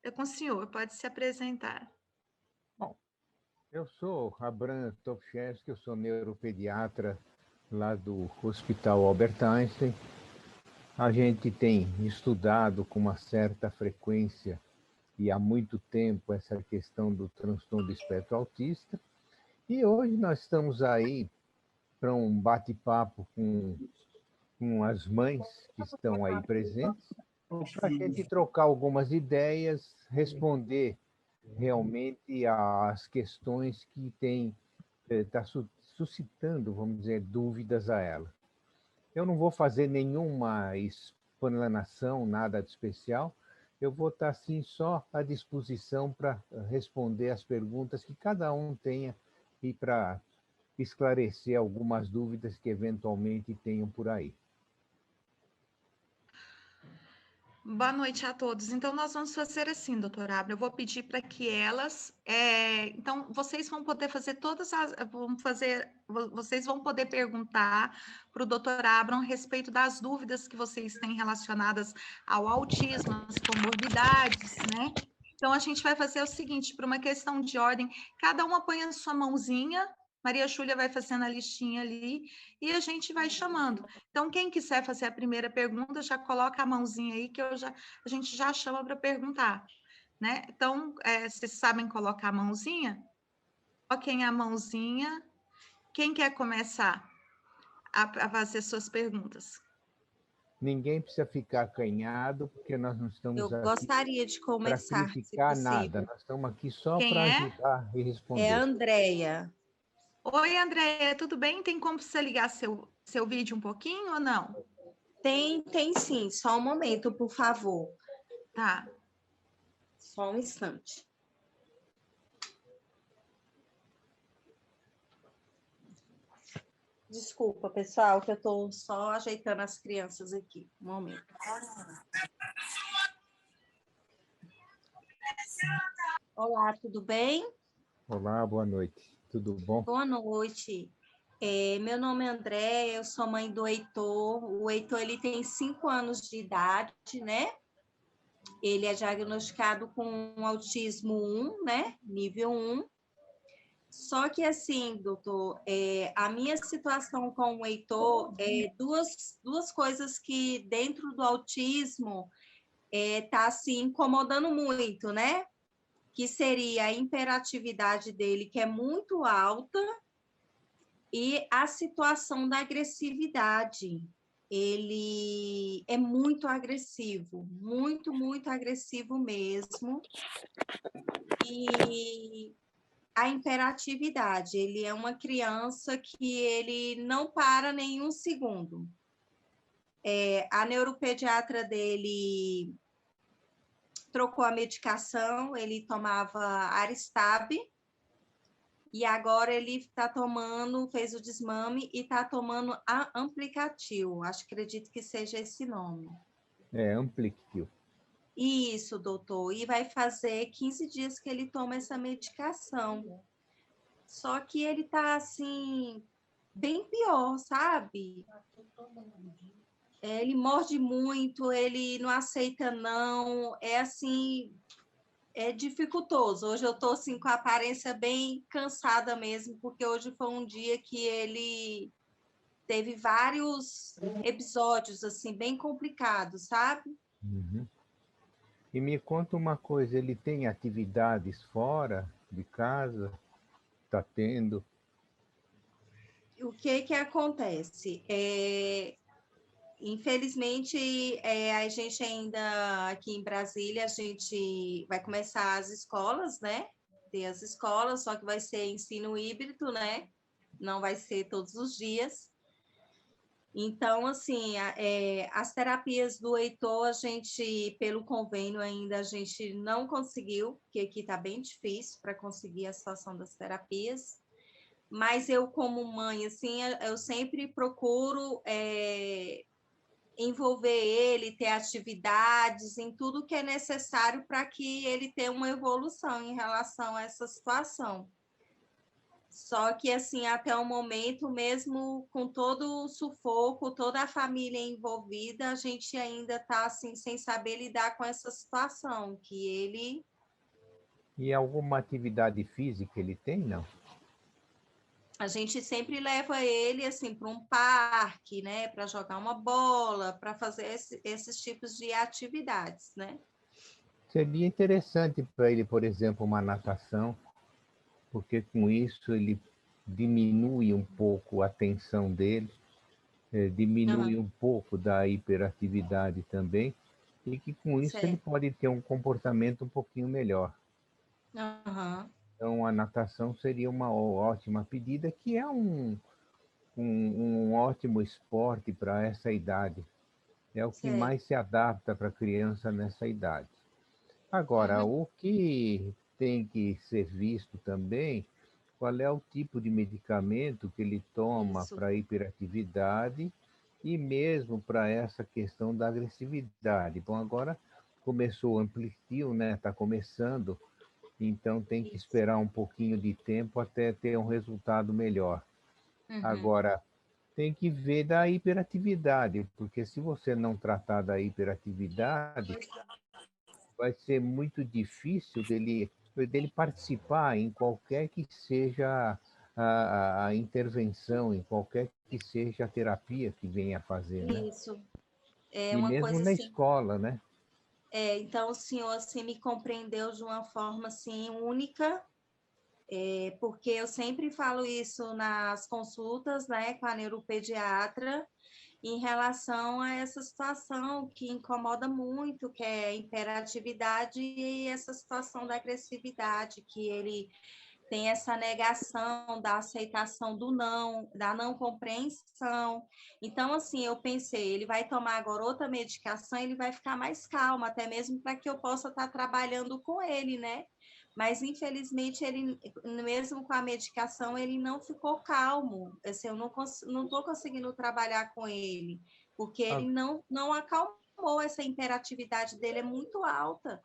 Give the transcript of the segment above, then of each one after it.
É com o senhor, pode se apresentar. Bom, eu sou Abram Topchevski, eu sou neuropediatra lá do Hospital Albert Einstein. A gente tem estudado com uma certa frequência e há muito tempo essa questão do transtorno do espectro autista. E hoje nós estamos aí para um bate-papo com as mães que estão aí presentes, para a gente trocar algumas ideias, responder realmente às questões que está suscitando, vamos dizer, dúvidas a ela. Eu não vou fazer nenhuma explanação, nada de especial. Eu vou estar, assim, só à disposição para responder as perguntas que cada um tenha e para esclarecer algumas dúvidas que eventualmente tenham por aí. Boa noite a todos. Então, nós vamos fazer assim, doutora Abra. Eu vou pedir para que elas. Então, vocês vão poder fazer todas as. Vocês vão poder perguntar para o doutor Abram a respeito das dúvidas que vocês têm relacionadas ao autismo, às comorbidades, né? Então, a gente vai fazer o seguinte: por uma questão de ordem, cada um põe a sua mãozinha. Maria Júlia vai fazendo a listinha ali e a gente vai chamando. Então, quem quiser fazer a primeira pergunta, já coloca a mãozinha aí que a gente já chama para perguntar, né? Então, vocês sabem colocar a mãozinha? Coloquem a mãozinha. Quem quer começar a fazer suas perguntas? Ninguém precisa ficar acanhado, porque nós não Eu estamos aqui gostaria de para começar, se criticar nada. possível. Nós estamos aqui só Quem para é? ajudar e É responder. a Andréia. Oi, André, tudo bem? Tem como você ligar seu vídeo um pouquinho ou não? Tem sim. Só um momento, por favor. Tá. Só um instante. Desculpa, pessoal, que eu estou só ajeitando as crianças aqui. Um momento. Olá, tudo bem? Olá, boa noite. Tudo bom? Boa noite. Meu nome é André, eu sou mãe do Heitor. O Heitor, ele tem 5 anos de idade, né? Ele é diagnosticado com autismo 1, né? Nível 1. Só que, assim, doutor, a minha situação com o Heitor é duas coisas que, dentro do autismo, tá, assim, incomodando muito, né? Que seria a hiperatividade dele, que é muito alta, e a situação da agressividade. Ele é muito agressivo, muito agressivo mesmo. E a hiperatividade, ele é uma criança que ele não para nenhum segundo. A neuropediatra dele trocou a medicação, ele tomava Aristab, e agora ele está tomando, fez o desmame e está tomando a Amplicatil. Acredito que seja esse nome. Ampliquil. Isso, doutor. E vai fazer 15 dias que ele toma essa medicação. Só que ele está, assim, bem pior, sabe? Ele morde muito, ele não aceita não. É assim, é dificultoso. Hoje eu estou assim, com a aparência bem cansada mesmo, porque hoje foi um dia que ele teve vários episódios assim bem complicados, sabe? Uhum. E me conta uma coisa, ele tem atividades fora de casa? Está tendo? O que acontece? Infelizmente, a gente ainda aqui em Brasília, a gente vai começar as escolas, né? Tem as escolas, só que vai ser ensino híbrido, né? Não vai ser todos os dias. Então, assim, as terapias do Heitor, a gente, pelo convênio ainda, a gente não conseguiu, porque aqui está bem difícil para conseguir a situação das terapias. Mas eu, como mãe, assim, eu sempre procuro envolver ele, ter atividades, em tudo que é necessário para que ele tenha uma evolução em relação a essa situação. Só que, assim, até o momento, mesmo com todo o sufoco, toda a família envolvida, a gente ainda está, assim, sem saber lidar com essa situação, que ele... E alguma atividade física ele tem, não? A gente sempre leva ele, assim, para um parque, né? Para jogar uma bola, para fazer esses tipos de atividades, né? Seria interessante para ele, por exemplo, uma natação, porque com isso ele diminui um pouco a tensão dele, diminui Aham, um pouco da hiperatividade também, e que com isso ele certo. pode ter um comportamento um pouquinho melhor. Aham, Então, a natação seria uma ótima pedida, que é um ótimo esporte para essa idade. É o que certo. mais se adapta para a criança nessa idade. Agora, Uhum, o que tem que ser visto também, qual é o tipo de medicamento que ele toma isso. para hiperatividade e mesmo para essa questão da agressividade. Bom, agora começou o Amplitil, né? Está começando, então tem que Isso. esperar um pouquinho de tempo até ter um resultado melhor. Uhum. Agora, tem que ver da hiperatividade, porque se você não tratar da hiperatividade, vai ser muito difícil dele participar em qualquer que seja a intervenção, em qualquer que seja a terapia que venha a fazer, né? Isso. É E uma mesmo coisa na assim. escola, né? Então, o senhor assim, me compreendeu de uma forma assim, única, porque eu sempre falo isso nas consultas, né, com a neuropediatra, em relação a essa situação que incomoda muito, que é a hiperatividade e essa situação da agressividade, que ele tem essa negação da aceitação do não, da não compreensão. Então, assim, eu pensei, ele vai tomar agora outra medicação, ele vai ficar mais calmo, até mesmo para que eu possa estar trabalhando com ele, né? Mas, infelizmente, ele, mesmo com a medicação, ele não ficou calmo. Assim, eu não estou conseguindo trabalhar com ele, porque Ah, ele não acalmou, essa imperatividade dele é muito alta.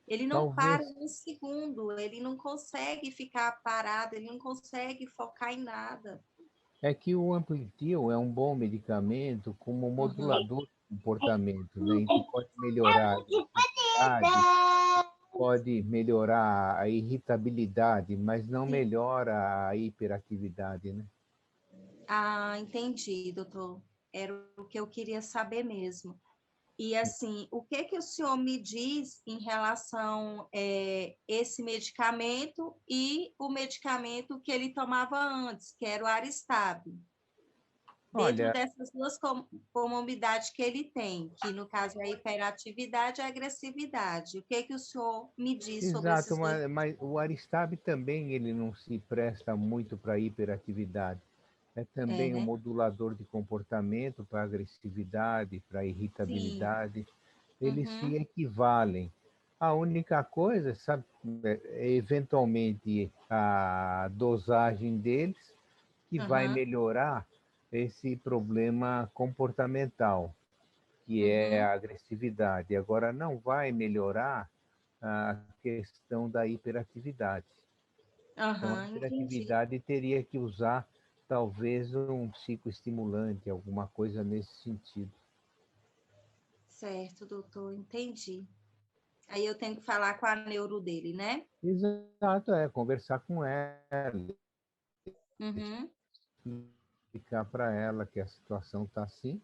Ele não para talvez um segundo, ele não consegue ficar parado, ele não consegue focar em nada. é que o Amplitil é um bom medicamento como Uhum. modulador de comportamento, né? Então pode melhorar a agressividade, pode melhorar a irritabilidade, mas não Sim. melhora a hiperatividade, né? Ah, entendi, doutor. Era o que eu queria saber mesmo. E assim, o que que o senhor me diz em relação esse medicamento e o medicamento que ele tomava antes, que era o Aristab? Dentro Olha, dessas duas comorbidades que ele tem, que no caso é a hiperatividade e a agressividade. O que que o senhor me diz sobre exato, esses dois? mas o Aristab também ele não se presta muito para hiperatividade. É É, também um né? modulador de comportamento para agressividade, para Sim. irritabilidade. Eles se Uhum. equivalem. A única coisa, sabe, é eventualmente a dosagem deles que vai Aham. melhorar esse problema comportamental, que é Uhum. a agressividade. Agora, não vai melhorar a questão da hiperatividade. Então, a Aham, entendi. hiperatividade teria que usar talvez um psicoestimulante, alguma coisa nesse sentido. Certo, doutor, entendi. Aí eu tenho que falar com a neuro dele, né? Exato, é conversar com ela, Uhum. explicar para ela que a situação está assim,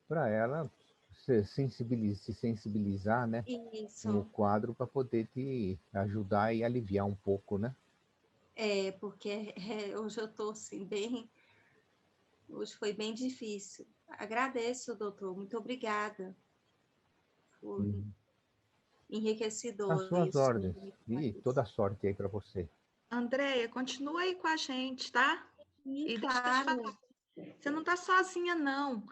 para ela se sensibilizar, né, com o Isso. quadro para poder te ajudar e aliviar um pouco, né? Porque hoje eu estou assim, bem. Hoje foi bem difícil. Agradeço, doutor. Muito obrigada. Foi Uhum. As enriquecedor suas isso. ordens. E toda sorte aí para você. Andréia, continua aí com a gente, tá? Sim, E deixa eu te falar, claro. você não está sozinha, não.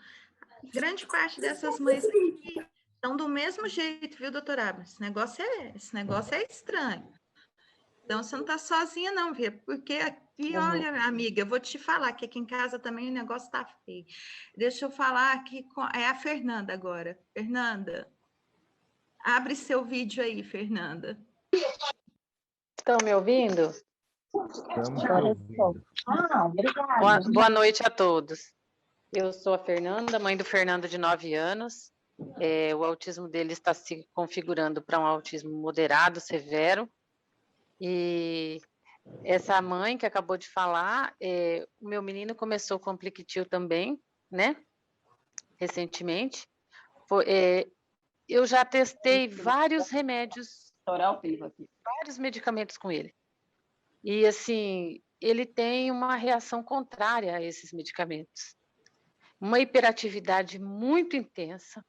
Grande parte dessas mães aqui estão do mesmo jeito, viu, doutora Abra? Esse negócio é estranho. Então, você não está sozinha, não, Via, porque aqui, Como, olha, amiga, eu vou te falar que aqui em casa também o negócio está feio. Deixa eu falar aqui com é a Fernanda agora. Fernanda, abre seu vídeo aí, Fernanda. Estão me ouvindo? Estamos te ouvindo. Boa noite a todos. Eu sou a Fernanda, mãe do Fernando, de 9 anos. O autismo dele está se configurando para um autismo moderado, severo. E essa mãe que acabou de falar, o meu menino começou com Ampliquitil também, né? Recentemente. Eu já testei vários remédios, vários medicamentos com ele. E, assim, ele tem uma reação contrária a esses medicamentos. Uma hiperatividade muito intensa,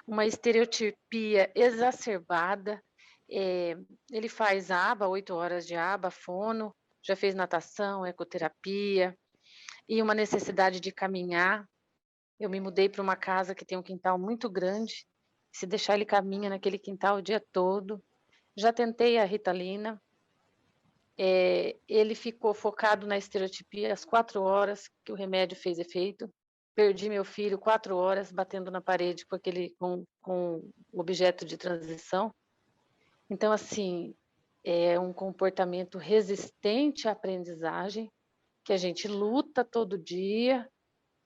uma estereotipia exacerbada. Ele faz aba, 8 horas de aba, fono, já fez natação, ecoterapia, e uma necessidade de caminhar. Eu me mudei para uma casa que tem um quintal muito grande. Se deixar, ele caminha naquele quintal o dia todo. Já tentei a Ritalina. Ele ficou focado na estereotipia às 4 horas que o remédio fez efeito. Perdi meu filho 4 horas batendo na parede com o objeto de transição. Então, assim, é um comportamento resistente à aprendizagem, que a gente luta todo dia,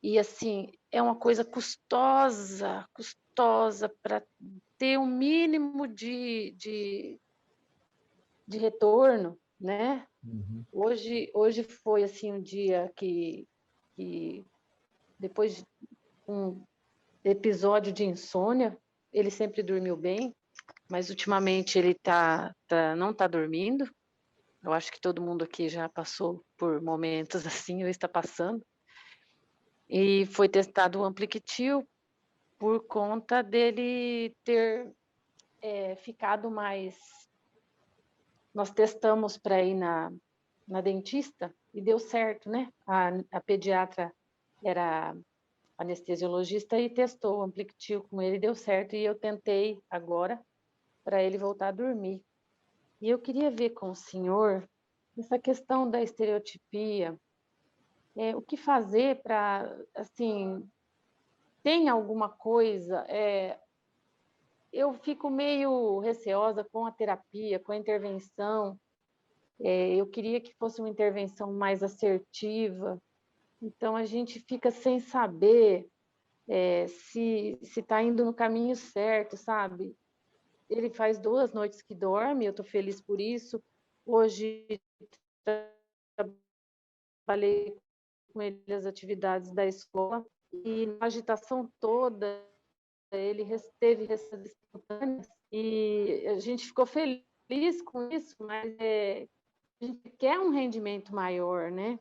e, assim, é uma coisa custosa para ter um mínimo de retorno, né? Uhum. Hoje foi, assim, um dia que depois de um episódio de insônia, ele sempre dormiu bem, mas ultimamente ele não está dormindo. Eu acho que todo mundo aqui já passou por momentos assim, ou está passando. E foi testado o Ampliquitil por conta dele ter ficado mais... Nós testamos para ir na dentista e deu certo, né? A pediatra era anestesiologista e testou o Ampliquitil com ele, deu certo, e eu tentei agora para ele voltar a dormir. E eu queria ver com o senhor essa questão da estereotipia, o que fazer para, assim, tem alguma coisa... eu fico meio receosa com a terapia, com a intervenção. Eu queria que fosse uma intervenção mais assertiva. Então, a gente fica sem saber se está indo no caminho certo, sabe? Ele faz 2 noites que dorme, eu estou feliz por isso. Hoje, trabalhei com ele as atividades da escola, e na agitação toda, ele teve respostas espontâneas, e a gente ficou feliz com isso, mas a gente quer um rendimento maior, né?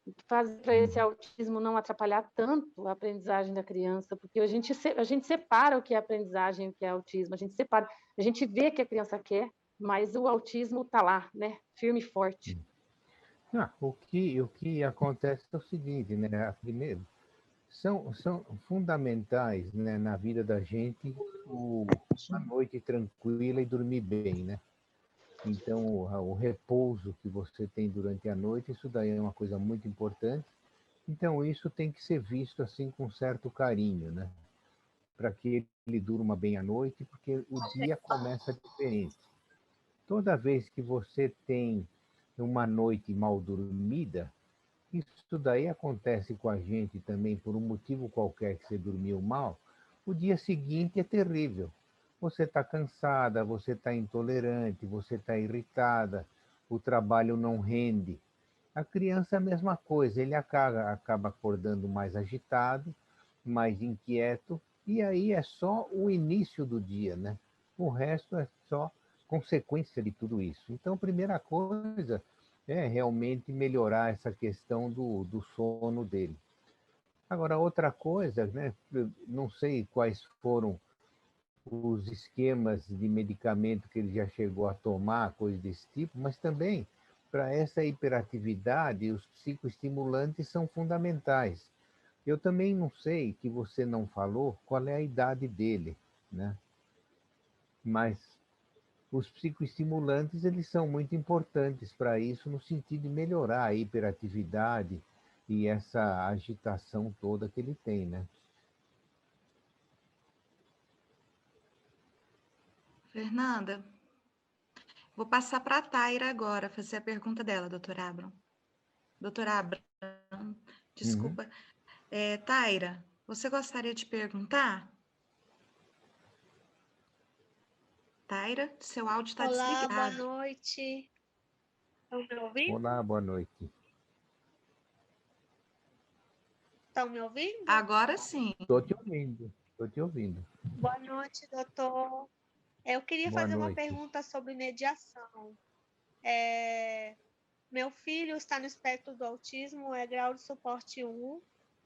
O que fazer para esse autismo não atrapalhar tanto a aprendizagem da criança, porque a gente separa o que é aprendizagem e o que é autismo, a gente separa, a gente vê que a criança quer, mas o autismo está lá, né? Firme e forte. O que acontece é o seguinte, né? Primeiro, são fundamentais, né, na vida da gente a noite tranquila e dormir bem, né? Então, o repouso que você tem durante a noite, isso daí é uma coisa muito importante. Então, isso tem que ser visto assim com certo carinho, né? Para que ele durma bem à noite, porque o dia começa diferente. Toda vez que você tem uma noite mal dormida, isso daí acontece com a gente também por um motivo qualquer que você dormiu mal, o dia seguinte é terrível. Você está cansada, você está intolerante, você está irritada, o trabalho não rende. A criança é a mesma coisa, ele acaba acordando mais agitado, mais inquieto, e aí é só o início do dia, né? O resto é só consequência de tudo isso. Então, a primeira coisa é realmente melhorar essa questão do sono dele. Agora, outra coisa, né? Eu não sei quais foram os esquemas de medicamento que ele já chegou a tomar, coisa desse tipo, mas também para essa hiperatividade, os psicoestimulantes são fundamentais. Eu também não sei, que você não falou, qual é a idade dele, né? Mas os psicoestimulantes, eles são muito importantes para isso, no sentido de melhorar a hiperatividade e essa agitação toda que ele tem, né? Fernanda, Vou passar para a Taira agora, fazer a pergunta dela, doutora Abram. Doutora Abram, Uhum. desculpa. Taira, você gostaria de perguntar? Taira, seu áudio está Olá, boa desligado. noite. Estão me ouvindo? Olá, boa noite. Estão me ouvindo? Agora sim. Estou te ouvindo, estou te ouvindo. Boa noite, doutor. Eu queria Boa fazer uma noite. pergunta sobre mediação. Meu filho está no espectro do autismo, é grau de suporte 1,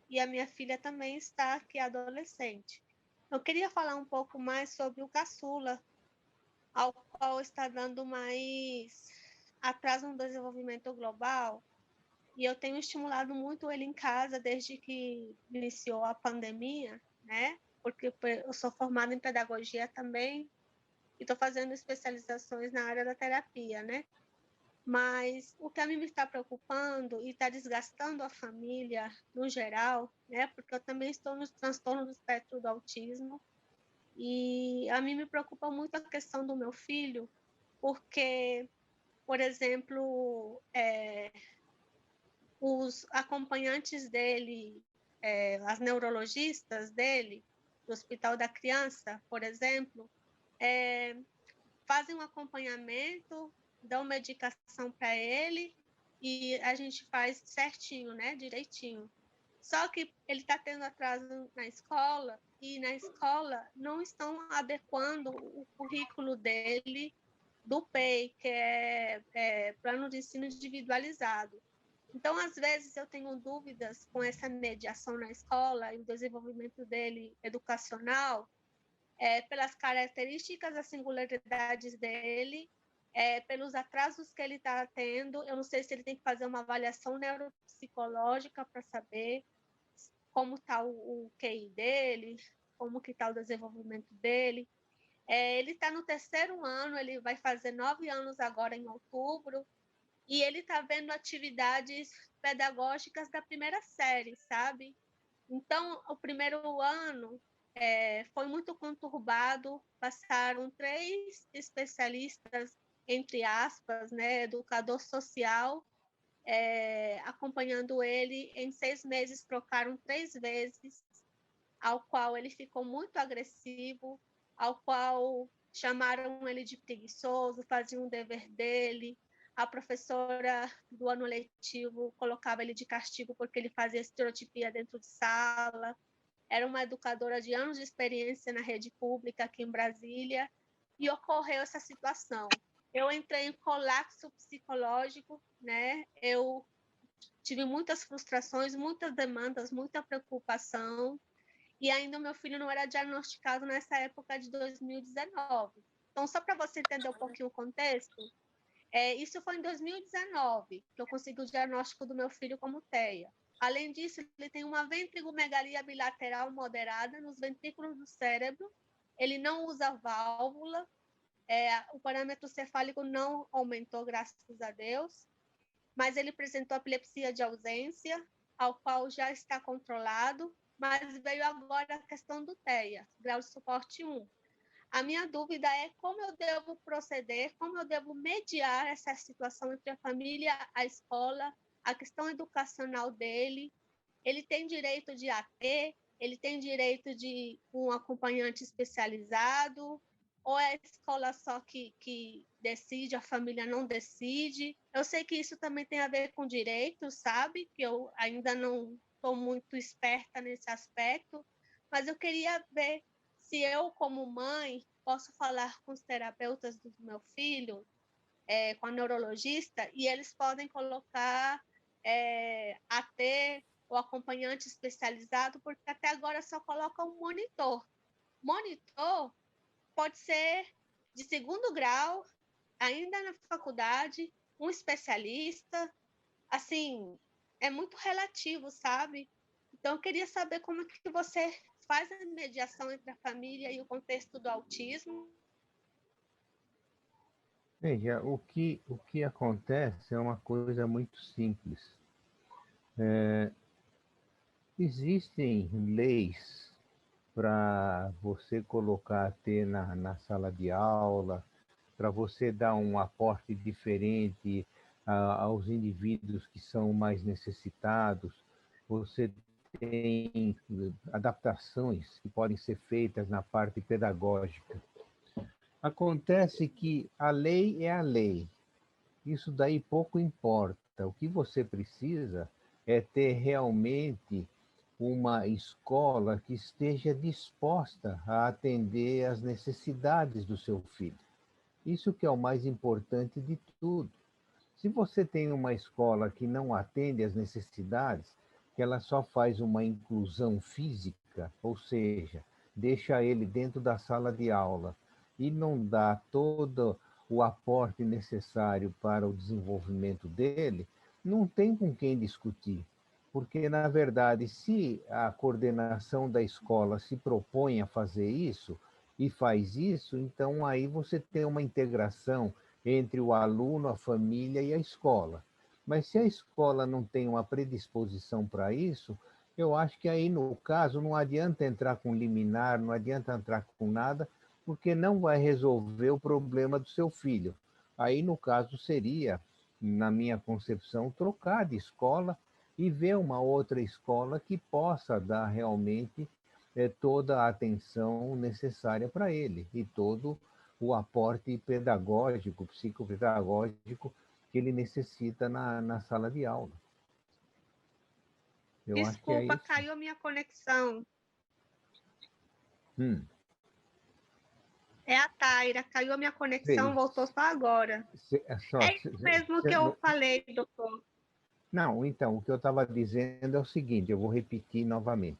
e a minha filha também está, que é adolescente. Eu queria falar um pouco mais sobre o caçula, ao qual está dando mais atraso no desenvolvimento global. E eu tenho estimulado muito ele em casa desde que iniciou a pandemia, né? Porque eu sou formada em pedagogia também e estou fazendo especializações na área da terapia, né? Mas o que a mim me está preocupando e está desgastando a família no geral, né? Porque eu também estou no transtorno do espectro do autismo e a mim me preocupa muito a questão do meu filho, porque, por exemplo, os acompanhantes dele, as neurologistas dele, do Hospital da Criança, por exemplo, fazem um acompanhamento, dão medicação para ele e a gente faz certinho, né, direitinho. Só que ele está tendo atraso na escola e na escola não estão adequando o currículo dele do PEI, que é Plano de Ensino Individualizado. Então, às vezes, eu tenho dúvidas com essa mediação na escola e o desenvolvimento dele educacional, pelas características, as singularidades dele, pelos atrasos que ele está tendo. Eu não sei se ele tem que fazer uma avaliação neuropsicológica para saber como está o QI dele, como que está o desenvolvimento dele. Ele está no 3º ano, ele vai fazer 9 anos agora em outubro, e ele está vendo atividades pedagógicas da primeira série, sabe? Então, o primeiro ano foi muito conturbado, passaram 3 especialistas, entre aspas, né, educador social, acompanhando ele. Em 6 meses, trocaram 3 vezes, ao qual ele ficou muito agressivo, ao qual chamaram ele de preguiçoso, faziam o dever dele. A professora do ano letivo colocava ele de castigo porque ele fazia estereotipia dentro de sala. Era uma educadora de anos de experiência na rede pública aqui em Brasília, e ocorreu essa situação. Eu entrei em colapso psicológico, né? Eu tive muitas frustrações, muitas demandas, muita preocupação, e ainda o meu filho não era diagnosticado nessa época de 2019. Então, só para você entender um pouquinho o contexto, isso foi em 2019 que eu consegui o diagnóstico do meu filho como TEA. Além disso, ele tem uma ventriculomegalia bilateral moderada nos ventrículos do cérebro, ele não usa válvula, o parâmetro cefálico não aumentou, graças a Deus, mas ele apresentou epilepsia de ausência, ao qual já está controlado, mas veio agora a questão do TEA, grau de suporte 1. A minha dúvida é como eu devo proceder, como eu devo mediar essa situação entre a família, a escola, a questão educacional dele. Ele tem direito de AT, ele tem direito de um acompanhante especializado, ou é a escola só que decide, a família não decide? Eu sei que isso também tem a ver com direito, sabe? Que eu ainda não estou muito esperta nesse aspecto, mas eu queria ver se eu, como mãe, posso falar com os terapeutas do meu filho, com a neurologista, e eles podem colocar AT ou acompanhante especializado, porque até agora só coloca um monitor. Monitor pode ser de 2º grau, ainda na faculdade, um especialista, assim, é muito relativo, sabe? Então, eu queria saber como é que você faz a mediação entre a família e o contexto do autismo. Veja, o que acontece é uma coisa muito simples. Existem leis para você colocar AT na sala de aula, para você dar um aporte diferente aos indivíduos que são mais necessitados. Você tem adaptações que podem ser feitas na parte pedagógica. Acontece que a lei é a lei. Isso daí pouco importa. O que você precisa é ter realmente uma escola que esteja disposta a atender às necessidades do seu filho. Isso que é o mais importante de tudo. Se você tem uma escola que não atende às necessidades, que ela só faz uma inclusão física, ou seja, deixa ele dentro da sala de aula e não dá todo o aporte necessário para o desenvolvimento dele, não tem com quem discutir. Porque, na verdade, se a coordenação da escola se propõe a fazer isso e faz isso, então aí você tem uma integração entre o aluno, a família e a escola. Mas se a escola não tem uma predisposição para isso, eu acho que aí, no caso, não adianta entrar com liminar, não adianta entrar com nada, porque não vai resolver o problema do seu filho. Aí, no caso, seria, na minha concepção, trocar de escola e ver uma outra escola que possa dar realmente toda a atenção necessária para ele e todo o aporte pedagógico, psicopedagógico que ele necessita na sala de aula. Eu acho que é Desculpa, isso. caiu a minha conexão. É a Taira, caiu a minha conexão, voltou só agora. É isso mesmo que eu falei, doutor. Não, então, o que eu estava dizendo é o seguinte, eu vou repetir novamente.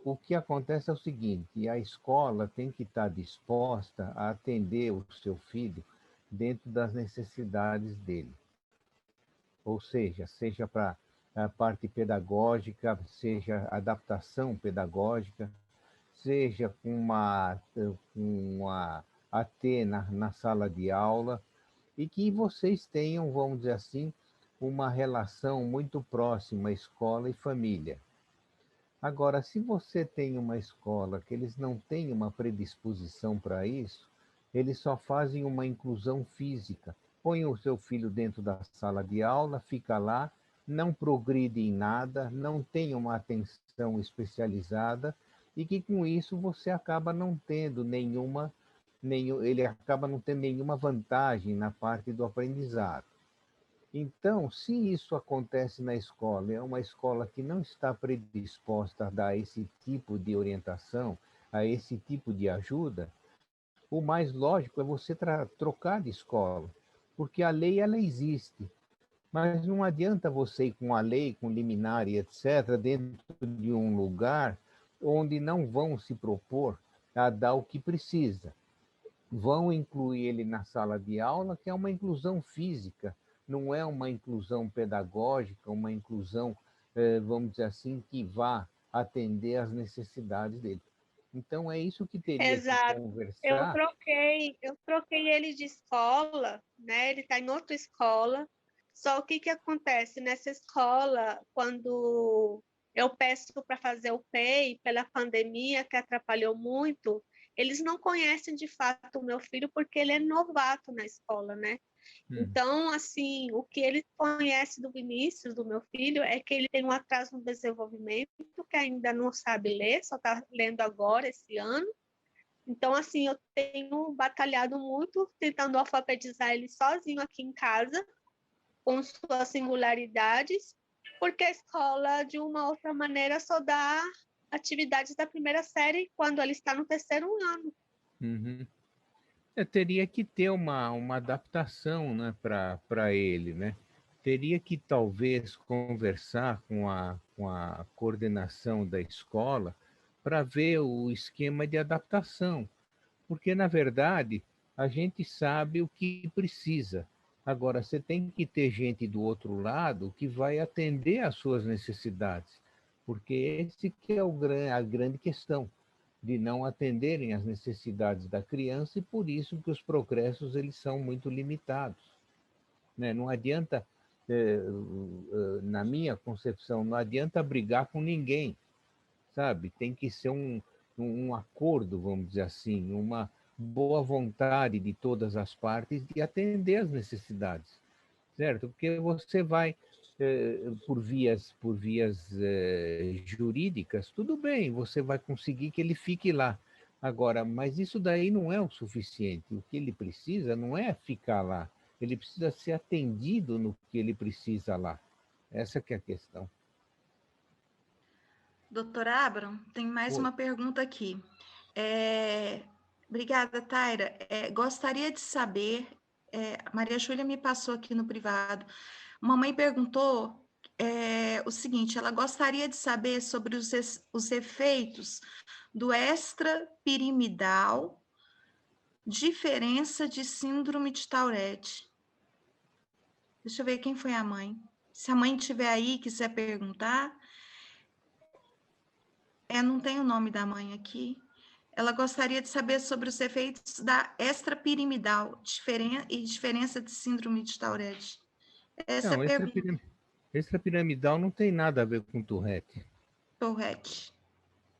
O que acontece é o seguinte, a escola tem que estar disposta a atender o seu filho dentro das necessidades dele. Ou seja para a parte pedagógica, seja adaptação pedagógica, seja com uma AT na sala de aula, e que vocês tenham, vamos dizer assim, uma relação muito próxima, escola e família. Agora, se você tem uma escola que eles não têm uma predisposição para isso, eles só fazem uma inclusão física. Põe o seu filho dentro da sala de aula, fica lá, não progride em nada, não tem uma atenção especializada, e que com isso você acaba não tendo ele acaba não tendo nenhuma vantagem na parte do aprendizado. Então, se isso acontece na escola, é uma escola que não está predisposta a dar esse tipo de orientação, a esse tipo de ajuda, o mais lógico é você trocar de escola, porque a lei ela existe, mas não adianta você ir com a lei, com liminar e etc., dentro de um lugar onde não vão se propor a dar o que precisa. Vão incluir ele na sala de aula, que é uma inclusão física, não é uma inclusão pedagógica, uma inclusão, vamos dizer assim, que vá atender às necessidades dele. Então, é isso que teria Exato. que conversar. Eu troquei ele de escola, né? Ele está em outra escola. Só o que acontece nessa escola, quando eu peço para fazer o PEI pela pandemia, que atrapalhou muito, eles não conhecem de fato o meu filho porque ele é novato na escola, né? Então, assim, o que ele conhece do Vinícius, do meu filho, é que ele tem um atraso no desenvolvimento, que ainda não sabe ler, só está lendo agora, esse ano. Então, assim, eu tenho batalhado muito, tentando alfabetizar ele sozinho aqui em casa, com suas singularidades, porque a escola, de uma outra maneira, só dá atividades da primeira série quando ele está no terceiro ano. Uhum. Eu teria que ter uma adaptação, né, para ele, né? Teria que talvez conversar com a coordenação da escola para ver o esquema de adaptação, porque na verdade a gente sabe o que precisa. Agora, você tem que ter gente do outro lado que vai atender às suas necessidades, porque esse que é a grande questão de não atenderem às necessidades da criança, e por isso que os progressos eles são muito limitados, né? Não adianta, na minha concepção, não adianta brigar com ninguém, sabe? Tem que ser um acordo, vamos dizer assim, boa vontade de todas as partes de atender as necessidades, certo? Porque você vai por vias jurídicas, tudo bem, você vai conseguir que ele fique lá. Agora, mas isso daí não é o suficiente. O que ele precisa não é ficar lá. Ele precisa ser atendido no que ele precisa lá. Essa que é a questão. Doutora Abram, tem mais Oi. uma pergunta aqui. Obrigada, Taira. Gostaria de saber, Maria Júlia me passou aqui no privado, mamãe perguntou o seguinte, ela gostaria de saber sobre os efeitos do extrapiramidal, diferença de síndrome de Tourette. Deixa eu ver quem foi a mãe. Se a mãe estiver aí e quiser perguntar. Não tem o nome da mãe aqui. Ela gostaria de saber sobre os efeitos da extrapiramidal e diferença de síndrome de Tourette. Essa é Não, a pergunta. extrapiramidal não tem nada a ver com Tourette. Tourette.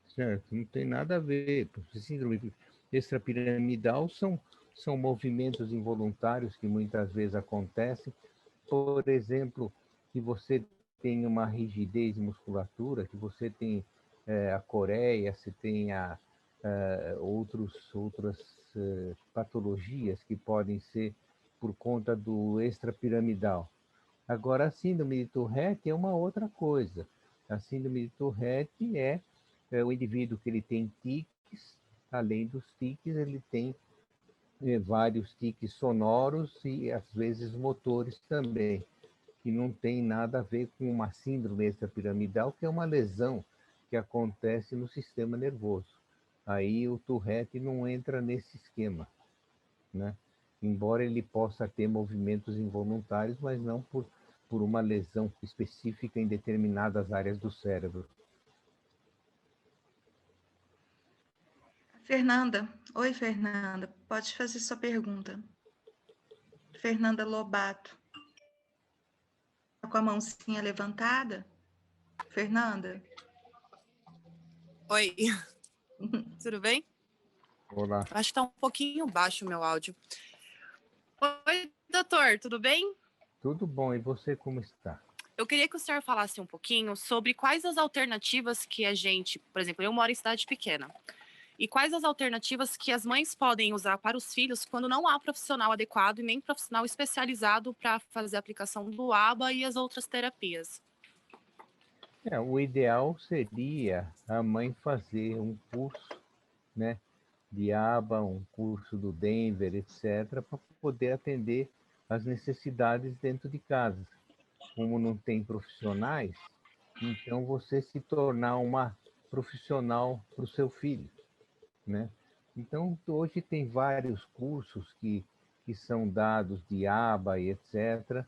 Certo, não tem nada a ver. Síndrome extrapiramidal são movimentos involuntários que muitas vezes acontecem. Por exemplo, que você tem uma rigidez de musculatura, que você tem a coreia, você tem outras patologias que podem ser por conta do extrapiramidal. Agora, a síndrome de Tourette é uma outra coisa. A síndrome de Tourette é o indivíduo que ele tem tiques, além dos tiques, ele tem vários tiques sonoros e, às vezes, motores também, que não tem nada a ver com uma síndrome extrapiramidal, que é uma lesão que acontece no sistema nervoso. Aí o Tourette não entra nesse esquema, né? Embora ele possa ter movimentos involuntários, mas não por uma lesão específica em determinadas áreas do cérebro. Fernanda. Oi, Fernanda. Pode fazer sua pergunta. Fernanda Lobato. Tá com a mãozinha levantada? Fernanda? Oi, tudo bem? Olá. Acho que está um pouquinho baixo o meu áudio. Oi, doutor, tudo bem? Tudo bom, e você como está? Eu queria que o senhor falasse um pouquinho sobre quais as alternativas que a gente, por exemplo, eu moro em cidade pequena, e quais as alternativas que as mães podem usar para os filhos quando não há profissional adequado e nem profissional especializado para fazer a aplicação do ABA e as outras terapias. O ideal seria a mãe fazer um curso, né, de ABA, um curso do Denver, etc., para poder atender as necessidades dentro de casa. Como não tem profissionais, então você se tornar uma profissional para o seu filho, né? Então, hoje tem vários cursos que são dados de ABA e etc.,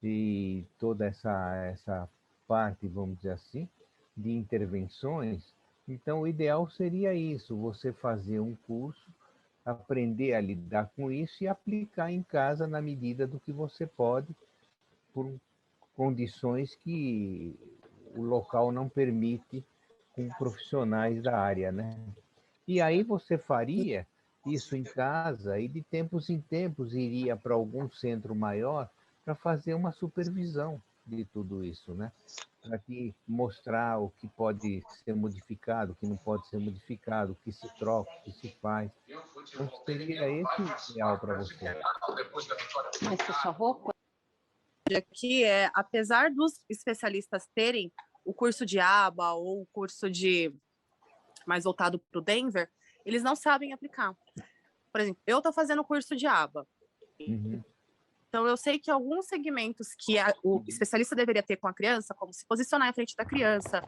e toda essa parte, vamos dizer assim, de intervenções. Então, o ideal seria isso, você fazer um curso, aprender a lidar com isso e aplicar em casa na medida do que você pode, por condições que o local não permite com profissionais da área, né? E aí você faria isso em casa e de tempos em tempos iria para algum centro maior para fazer uma supervisão de tudo isso, né? Para te mostrar o que pode ser modificado, o que não pode ser modificado, o que se troca, o que se faz. Então seria esse o ideal para você. Mas se sua roupa... Aqui apesar dos especialistas terem o curso de ABA ou o curso de mais voltado para o Denver, eles não sabem aplicar. Por exemplo, eu estou fazendo o curso de ABA. Uhum. Então, eu sei que alguns segmentos que o especialista deveria ter com a criança, como se posicionar em frente da criança,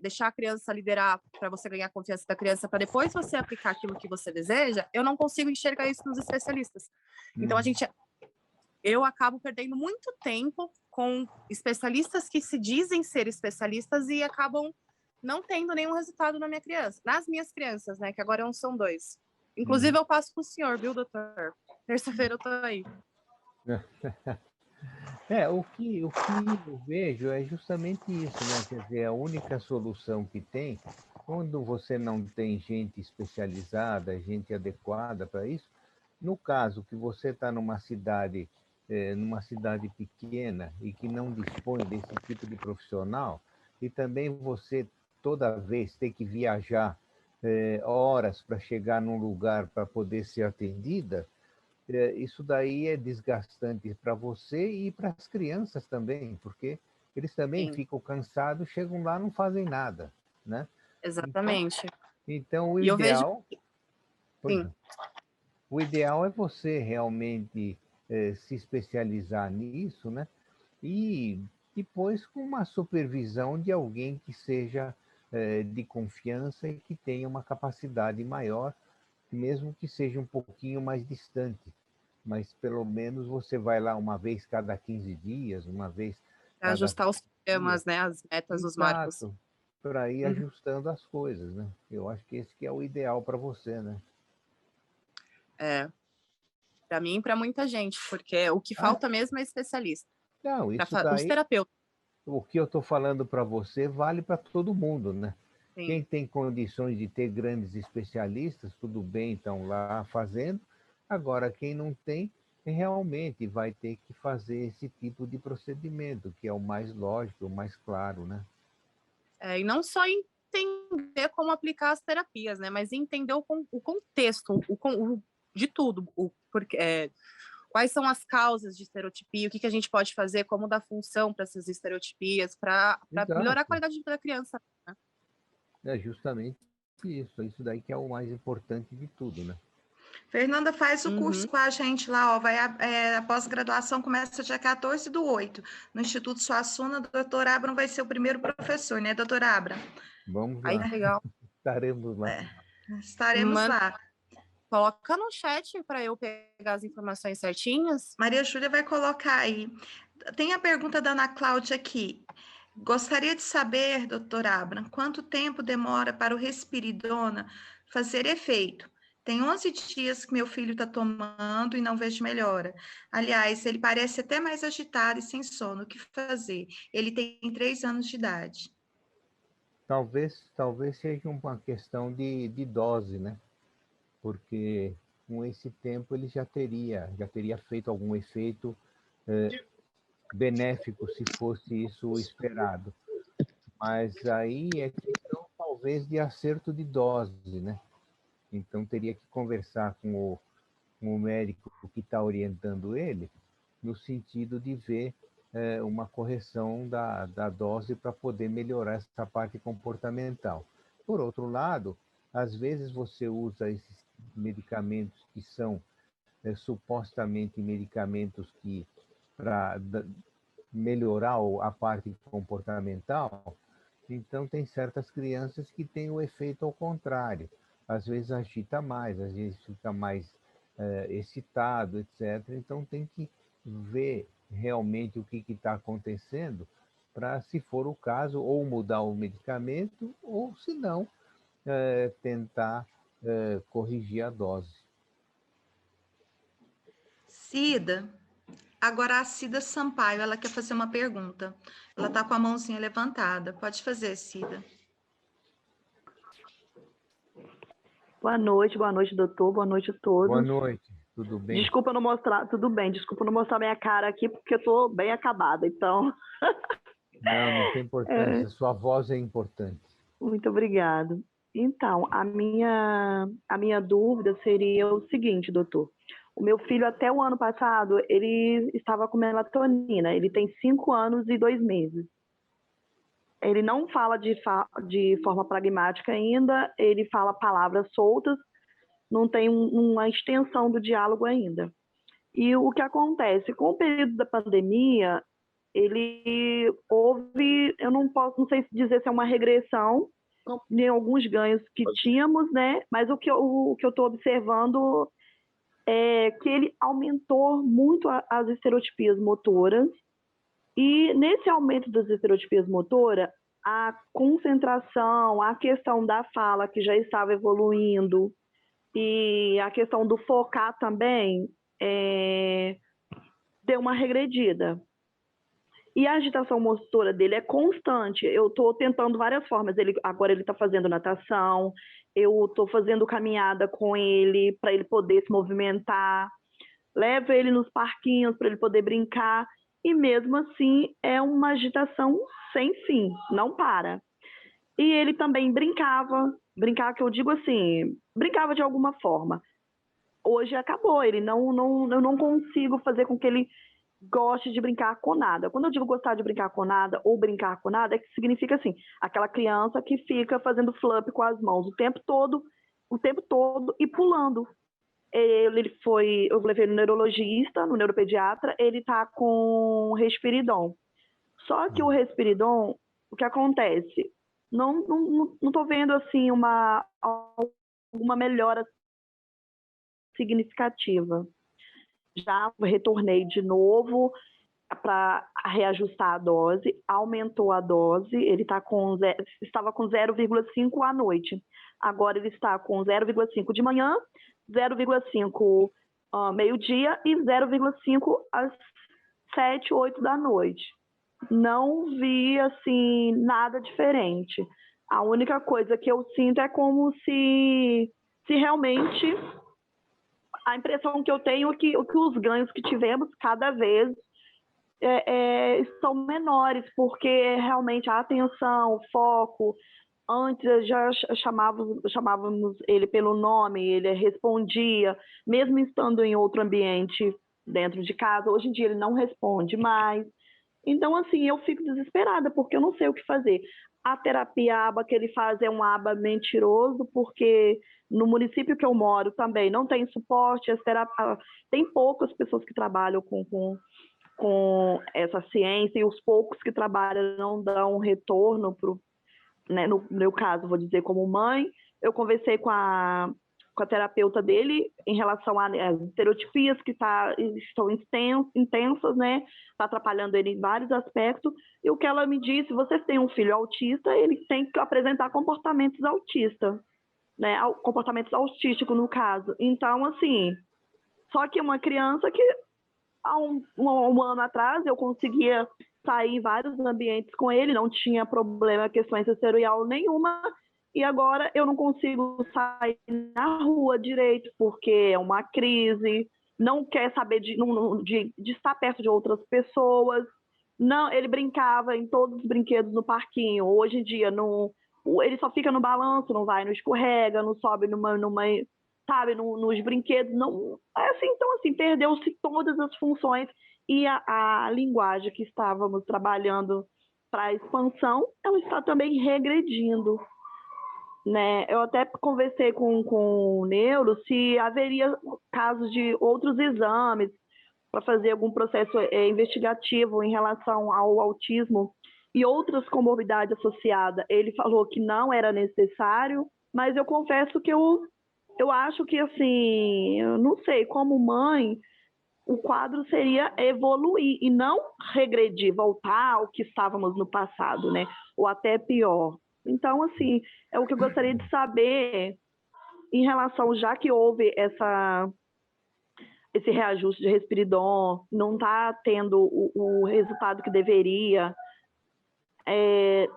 deixar a criança liderar para você ganhar a confiança da criança, para depois você aplicar aquilo que você deseja, eu não consigo enxergar isso nos especialistas. Então, eu acabo perdendo muito tempo com especialistas que se dizem ser especialistas e acabam não tendo nenhum resultado na minha criança, nas minhas crianças, né? Que agora são 2. Inclusive, eu passo para o senhor, viu, doutor? Terça-feira eu tô aí. O que eu vejo é justamente isso, né? Quer dizer, a única solução que tem Quando você não tem gente especializada, gente adequada para isso, no caso que você está numa cidade pequena e que não dispõe desse tipo de profissional, e também você toda vez ter que viajar horas para chegar num lugar para poder ser atendida, isso daí é desgastante para você e para as crianças também, porque eles também Sim, ficam cansados, chegam lá, não fazem nada, né? Então, exatamente. então o E eu vejo, ideal, pois sim, não. O ideal é você realmente se especializar nisso, né? E depois com uma supervisão de alguém que seja de confiança e que tenha uma capacidade maior, mesmo que seja um pouquinho mais distante. Mas pelo menos você vai lá uma vez cada 15 dias, uma vez para cada 20 ajustar os dias. programas, né, as metas, os marcos. Exato, para ir Uhum. ajustando as coisas, né? Eu acho que esse que é o ideal para você, né? É, para mim e para muita gente, porque o que Ah, falta mesmo é especialista. não, isso Os daí, terapeutas, o que eu estou falando para você vale para todo mundo, né? Quem sim. tem condições de ter grandes especialistas, tudo bem, estão lá fazendo. Agora, quem não tem, realmente vai ter que fazer esse tipo de procedimento, que é o mais lógico, o mais claro, né? E não só entender como aplicar as terapias, né, mas entender o contexto, de tudo, quais são as causas de estereotipia, o que a gente pode fazer, como dar função para essas estereotipias, para melhorar a Exato. qualidade de vida da criança, né? É justamente isso. Isso daí que é o mais importante de tudo, né? Fernanda faz o Uhum. curso com a gente lá, ó, a pós-graduação começa dia 14/8, no Instituto Suassuna. O doutor Abram vai ser o primeiro professor, né, doutor Abram? Vamos Aí lá, que legal. estaremos lá. É, estaremos Manda, lá. coloca no chat para eu pegar as informações certinhas. Maria Júlia vai colocar aí. Tem a pergunta da Ana Cláudia aqui. Gostaria de saber, doutor Abram, quanto tempo demora para o Respiridona fazer efeito? Tem 11 dias que meu filho está tomando e não vejo melhora. Aliás, ele parece até mais agitado e sem sono. O que fazer? Ele tem 3 anos de idade. Talvez seja uma questão de dose, né? Porque com esse tempo ele já teria feito algum efeito benéfico se fosse isso o esperado. Mas aí é questão talvez de acerto de dose, né? Então teria que conversar com o médico que está orientando ele, no sentido de ver uma correção da dose para poder melhorar essa parte comportamental. Por outro lado, às vezes você usa esses medicamentos que são supostamente medicamentos que para melhorar a parte comportamental, então tem certas crianças que têm o efeito ao contrário. Às vezes agita mais, às vezes fica mais excitado, etc. Então tem que ver realmente o que está acontecendo para, se for o caso, ou mudar o medicamento, ou, se não, tentar corrigir a dose. Cida, agora a Cida Sampaio, ela quer fazer uma pergunta. Ela está com a mãozinha levantada. Pode fazer, Cida. Boa noite, doutor. Boa noite a todos. Boa noite, tudo bem? Desculpa não mostrar, tudo bem, desculpa não mostrar minha cara aqui, porque eu tô bem acabada, então. Não tem importância, sua voz é importante. Muito obrigado. Então, a minha dúvida seria o seguinte, doutor. O meu filho, até o ano passado, ele estava com melatonina. Ele tem 5 anos e 2 meses. Ele não fala de forma pragmática ainda, ele fala palavras soltas, não tem uma extensão do diálogo ainda. E o que acontece? Com o período da pandemia, ele houve, eu não sei dizer se é uma regressão em alguns ganhos que tínhamos, né? Mas o que eu estou observando é que ele aumentou muito as estereotipias motoras, e nesse aumento das estereotipias motoras, a concentração, a questão da fala que já estava evoluindo e a questão do focar também deu uma regredida. E a agitação motora dele é constante. Eu estou tentando várias formas. Agora ele está fazendo natação, eu estou fazendo caminhada com ele para ele poder se movimentar, levo ele nos parquinhos para ele poder brincar, e mesmo assim é uma agitação sem fim, não para. E ele também brincava que eu digo assim, brincava de alguma forma. Hoje acabou, eu não consigo fazer com que ele goste de brincar com nada. Quando eu digo gostar de brincar com nada ou brincar com nada, é que significa assim, aquela criança que fica fazendo flip com as mãos o tempo todo e pulando. Eu levei no neurologista, no neuropediatra, ele tá com Risperidon. Só que o Risperidon, o que acontece? Não tô vendo assim uma melhora significativa. Já retornei de novo para reajustar a dose, aumentou a dose, ele estava com 0,5 à noite. Agora ele está com 0,5 de manhã, 0,5 meio-dia e 0,5 às 7, 8 da noite. Não vi assim nada diferente. A única coisa que eu sinto é como se realmente a impressão que eu tenho é que os ganhos que tivemos cada vez são menores, porque realmente a atenção, o foco, antes já chamávamos ele pelo nome, ele respondia, mesmo estando em outro ambiente dentro de casa, hoje em dia ele não responde mais. Então, assim, eu fico desesperada, porque eu não sei o que fazer. A terapia ABA que ele faz é um ABA mentiroso, porque no município que eu moro também não tem suporte, tem poucas pessoas que trabalham com essa ciência, e os poucos que trabalham não dão retorno né, no meu caso, vou dizer como mãe. Eu conversei com a terapeuta dele em relação às estereotipias que estão intensas, né? Está atrapalhando ele em vários aspectos. E o que ela me disse, você tem um filho autista, ele tem que apresentar comportamentos autistas, né? Comportamentos autísticos, no caso. Então, assim, só que uma criança que há um ano atrás eu conseguia sair em vários ambientes com ele, não tinha problema, questão sensorial nenhuma, e agora eu não consigo sair na rua direito, porque é uma crise, não quer saber de estar perto de outras pessoas. Não, ele brincava em todos os brinquedos no parquinho. Hoje em dia, ele só fica no balanço, não vai, não escorrega, não sobe sabe, nos brinquedos. Não, então, assim, perdeu-se todas as funções, e a linguagem que estávamos trabalhando para a expansão, ela está também regredindo. Né? Eu até conversei com o neuro se haveria casos de outros exames para fazer algum processo investigativo em relação ao autismo e outras comorbidades associadas. Ele falou que não era necessário, mas eu confesso que eu acho que, assim, eu não sei, como mãe, o quadro seria evoluir e não regredir, voltar ao que estávamos no passado, né? Ou até pior. Então, assim, é o que eu gostaria de saber em relação, já que houve esse reajuste de Risperidon, não está tendo o resultado que deveria.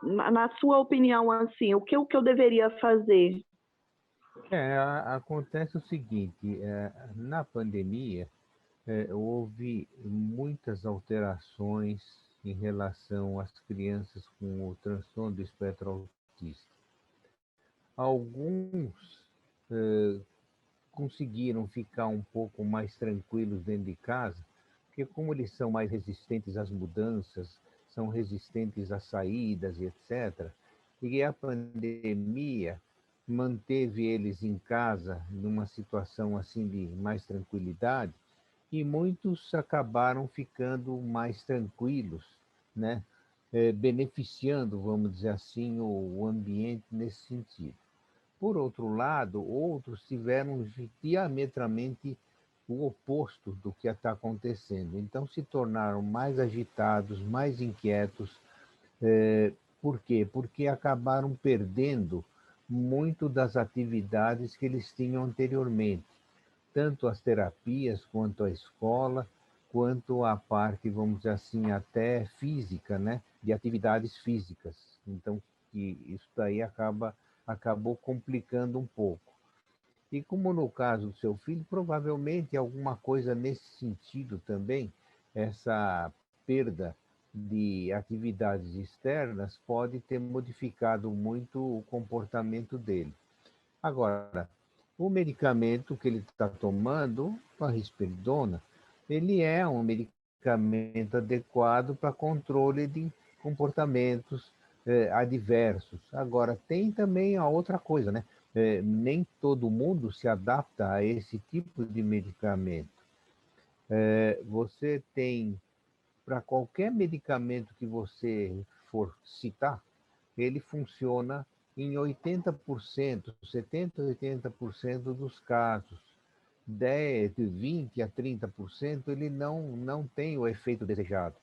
Na sua opinião, assim, o que eu deveria fazer? Acontece o seguinte, na pandemia, houve muitas alterações em relação às crianças com o transtorno do espectro autista. Alguns conseguiram ficar um pouco mais tranquilos dentro de casa, porque como eles são mais resistentes às mudanças, são resistentes às saídas e etc., e a pandemia manteve eles em casa numa situação assim de mais tranquilidade, e muitos acabaram ficando mais tranquilos, né? Beneficiando, vamos dizer assim, o ambiente nesse sentido. Por outro lado, outros tiveram diametralmente o oposto do que está acontecendo. Então, se tornaram mais agitados, mais inquietos. Por quê? Porque acabaram perdendo muito das atividades que eles tinham anteriormente, tanto as terapias quanto a escola, quanto à parte, vamos dizer assim, até física, né, de atividades físicas. Então, que isso daí acabou complicando um pouco. E como no caso do seu filho, provavelmente alguma coisa nesse sentido também, essa perda de atividades externas pode ter modificado muito o comportamento dele. Agora, o medicamento que ele está tomando, a risperidona, ele é um medicamento adequado para controle de comportamentos adversos. Agora, tem também a outra coisa, né? Nem todo mundo se adapta a esse tipo de medicamento. Você tem, para qualquer medicamento que você for citar, ele funciona em 80%, 70%, 80% dos casos. 10, de 20 a 30% ele não tem o efeito desejado.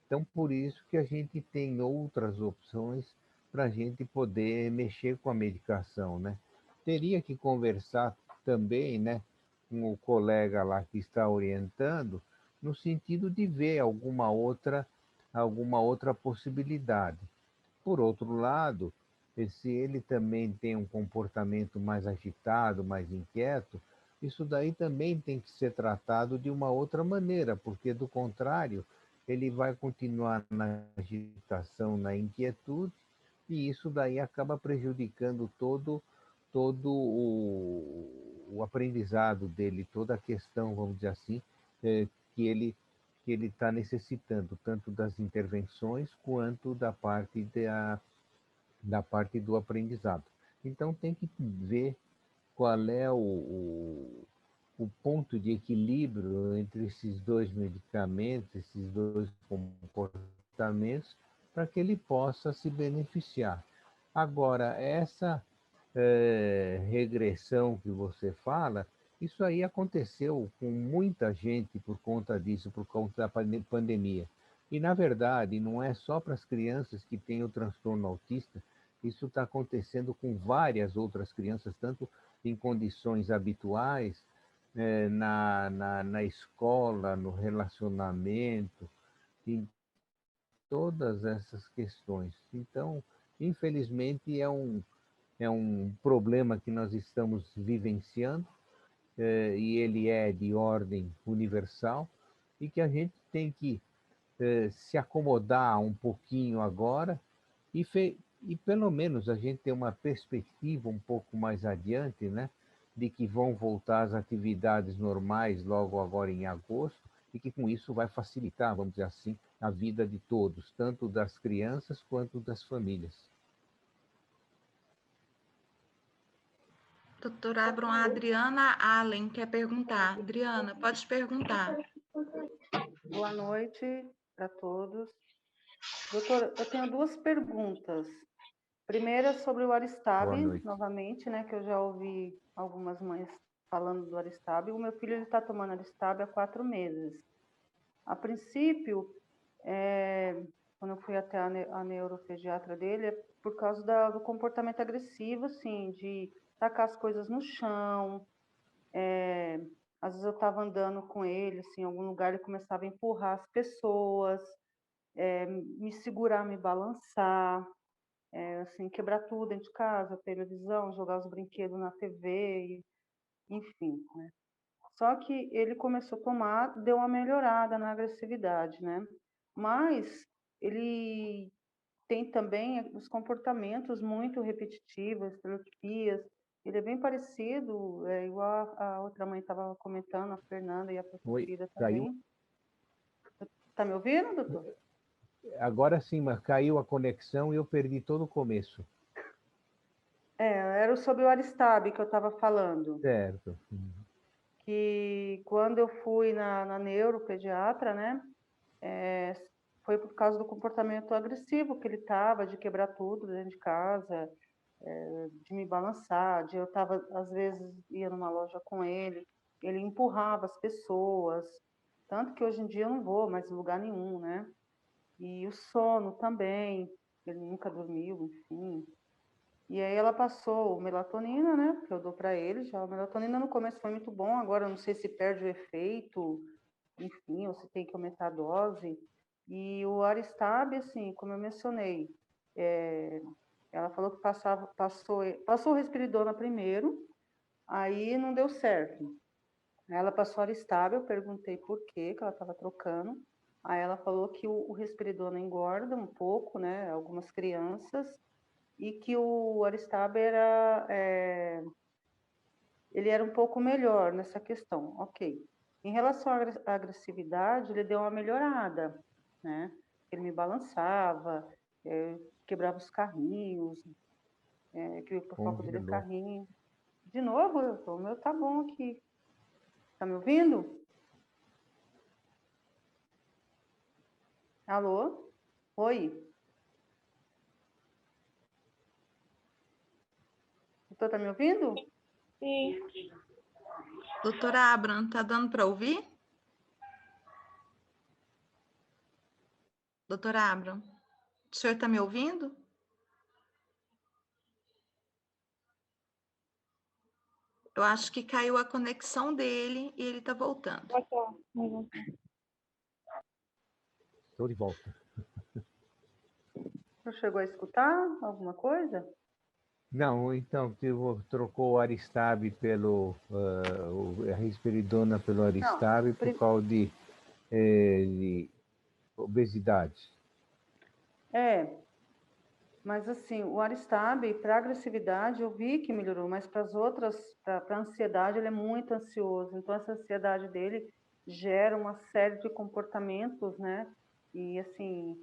Então, por isso que a gente tem outras opções para a gente poder mexer com a medicação, né? Teria que conversar também, né, com o colega lá que está orientando, no sentido de ver alguma outra possibilidade. Por outro lado, se ele também tem um comportamento mais agitado, mais inquieto, isso daí também tem que ser tratado de uma outra maneira, porque do contrário, ele vai continuar na agitação, na inquietude, e isso daí acaba prejudicando todo o aprendizado dele, toda a questão, vamos dizer assim, que ele está necessitando, tanto das intervenções quanto da parte do aprendizado. Então tem que ver qual é o ponto de equilíbrio entre esses dois medicamentos, esses dois comportamentos, para que ele possa se beneficiar. Agora, essa regressão que você fala, isso aí aconteceu com muita gente por conta disso, por conta da pandemia. E, na verdade, não é só para as crianças que têm o transtorno autista, isso está acontecendo com várias outras crianças, tanto em condições habituais, na escola, no relacionamento, em todas essas questões. Então, infelizmente, é um problema que nós estamos vivenciando, e ele é de ordem universal, e que a gente tem que se acomodar um pouquinho agora e pelo menos a gente ter uma perspectiva um pouco mais adiante, né, de que vão voltar as atividades normais logo agora em agosto e que com isso vai facilitar, vamos dizer assim, a vida de todos, tanto das crianças quanto das famílias. Doutora Abram, a Adriana Allen quer perguntar. Adriana, pode perguntar. Boa noite para todos. Doutora, eu tenho duas perguntas. Primeira sobre o Aristab, novamente, né, que eu já ouvi algumas mães falando do Aristab. O meu filho está tomando Aristab há 4 meses. A princípio, quando eu fui até a neuropediatra dele, é por causa do comportamento agressivo, assim, de tacar as coisas no chão. Às vezes eu estava andando com ele, assim, em algum lugar, ele começava a empurrar as pessoas, me segurar, me balançar, assim, quebrar tudo dentro de casa, televisão, jogar os brinquedos na TV, enfim, né? Só que ele começou a tomar, deu uma melhorada na agressividade, né? Mas ele tem também os comportamentos muito repetitivos, estereotipias. Ele é bem parecido, igual a outra mãe estava comentando, a Fernanda e a professora também. Caiu. Está me ouvindo, doutor? Agora sim, mas caiu a conexão e eu perdi todo o começo. Era sobre o Aristab que eu estava falando. Certo. Que quando eu fui na neuropediatra, né, foi por causa do comportamento agressivo que ele estava, de quebrar tudo dentro de casa, de me balançar, de eu estava, às vezes, ia numa loja com ele empurrava as pessoas, tanto que hoje em dia eu não vou mais em lugar nenhum, né? E o sono também, ele nunca dormiu, enfim. E aí ela passou melatonina, né, que eu dou para ele já. A melatonina no começo foi muito bom, agora eu não sei se perde o efeito, enfim, ou se tem que aumentar a dose. E o Aristab, assim, como eu mencionei, ela falou que passou risperidona primeiro, aí não deu certo. Ela passou Aristab, eu perguntei por que ela estava trocando. Aí ela falou que o risperidona engorda um pouco, né, algumas crianças, e que o Aristab ele era um pouco melhor nessa questão, ok. Em relação à agressividade, ele deu uma melhorada, né? Ele me balançava, quebrava os carrinhos, que o foco dele é carrinho. De novo, o meu tá bom aqui. Tá me ouvindo? Alô? Oi? Doutor, tá me ouvindo? Sim. Doutora Abram, tá dando para ouvir? Doutora Abram, o senhor está me ouvindo? Eu acho que caiu a conexão dele e ele está voltando. Estou de volta. Você chegou a escutar alguma coisa? Não, então, trocou o Aristab pelo, a risperidona pelo Aristab por causa de obesidade. Mas assim, o Aristab, para agressividade, eu vi que melhorou, mas para as outras, para ansiedade, ele é muito ansioso. Então, essa ansiedade dele gera uma série de comportamentos, né? E assim,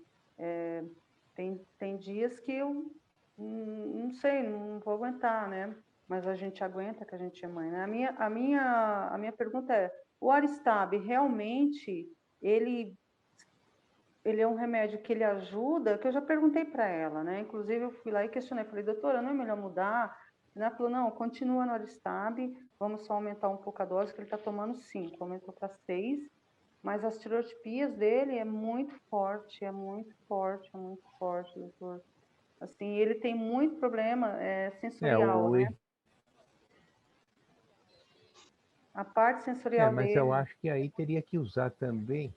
tem dias que eu não sei, não vou aguentar, né? Mas a gente aguenta, que a gente é mãe, né? A minha pergunta é, o Aristab realmente, ele é um remédio que ele ajuda, que eu já perguntei para ela, né? Inclusive, eu fui lá e questionei, falei, doutora, não é melhor mudar? Ela falou, não, continua no Aristab, vamos só aumentar um pouco a dose, que ele está tomando 5, aumentou para 6, mas as tirotipias dele é muito forte, doutor. Assim, ele tem muito problema sensorial, né? A parte sensorial Mas dele... eu acho que aí teria que usar também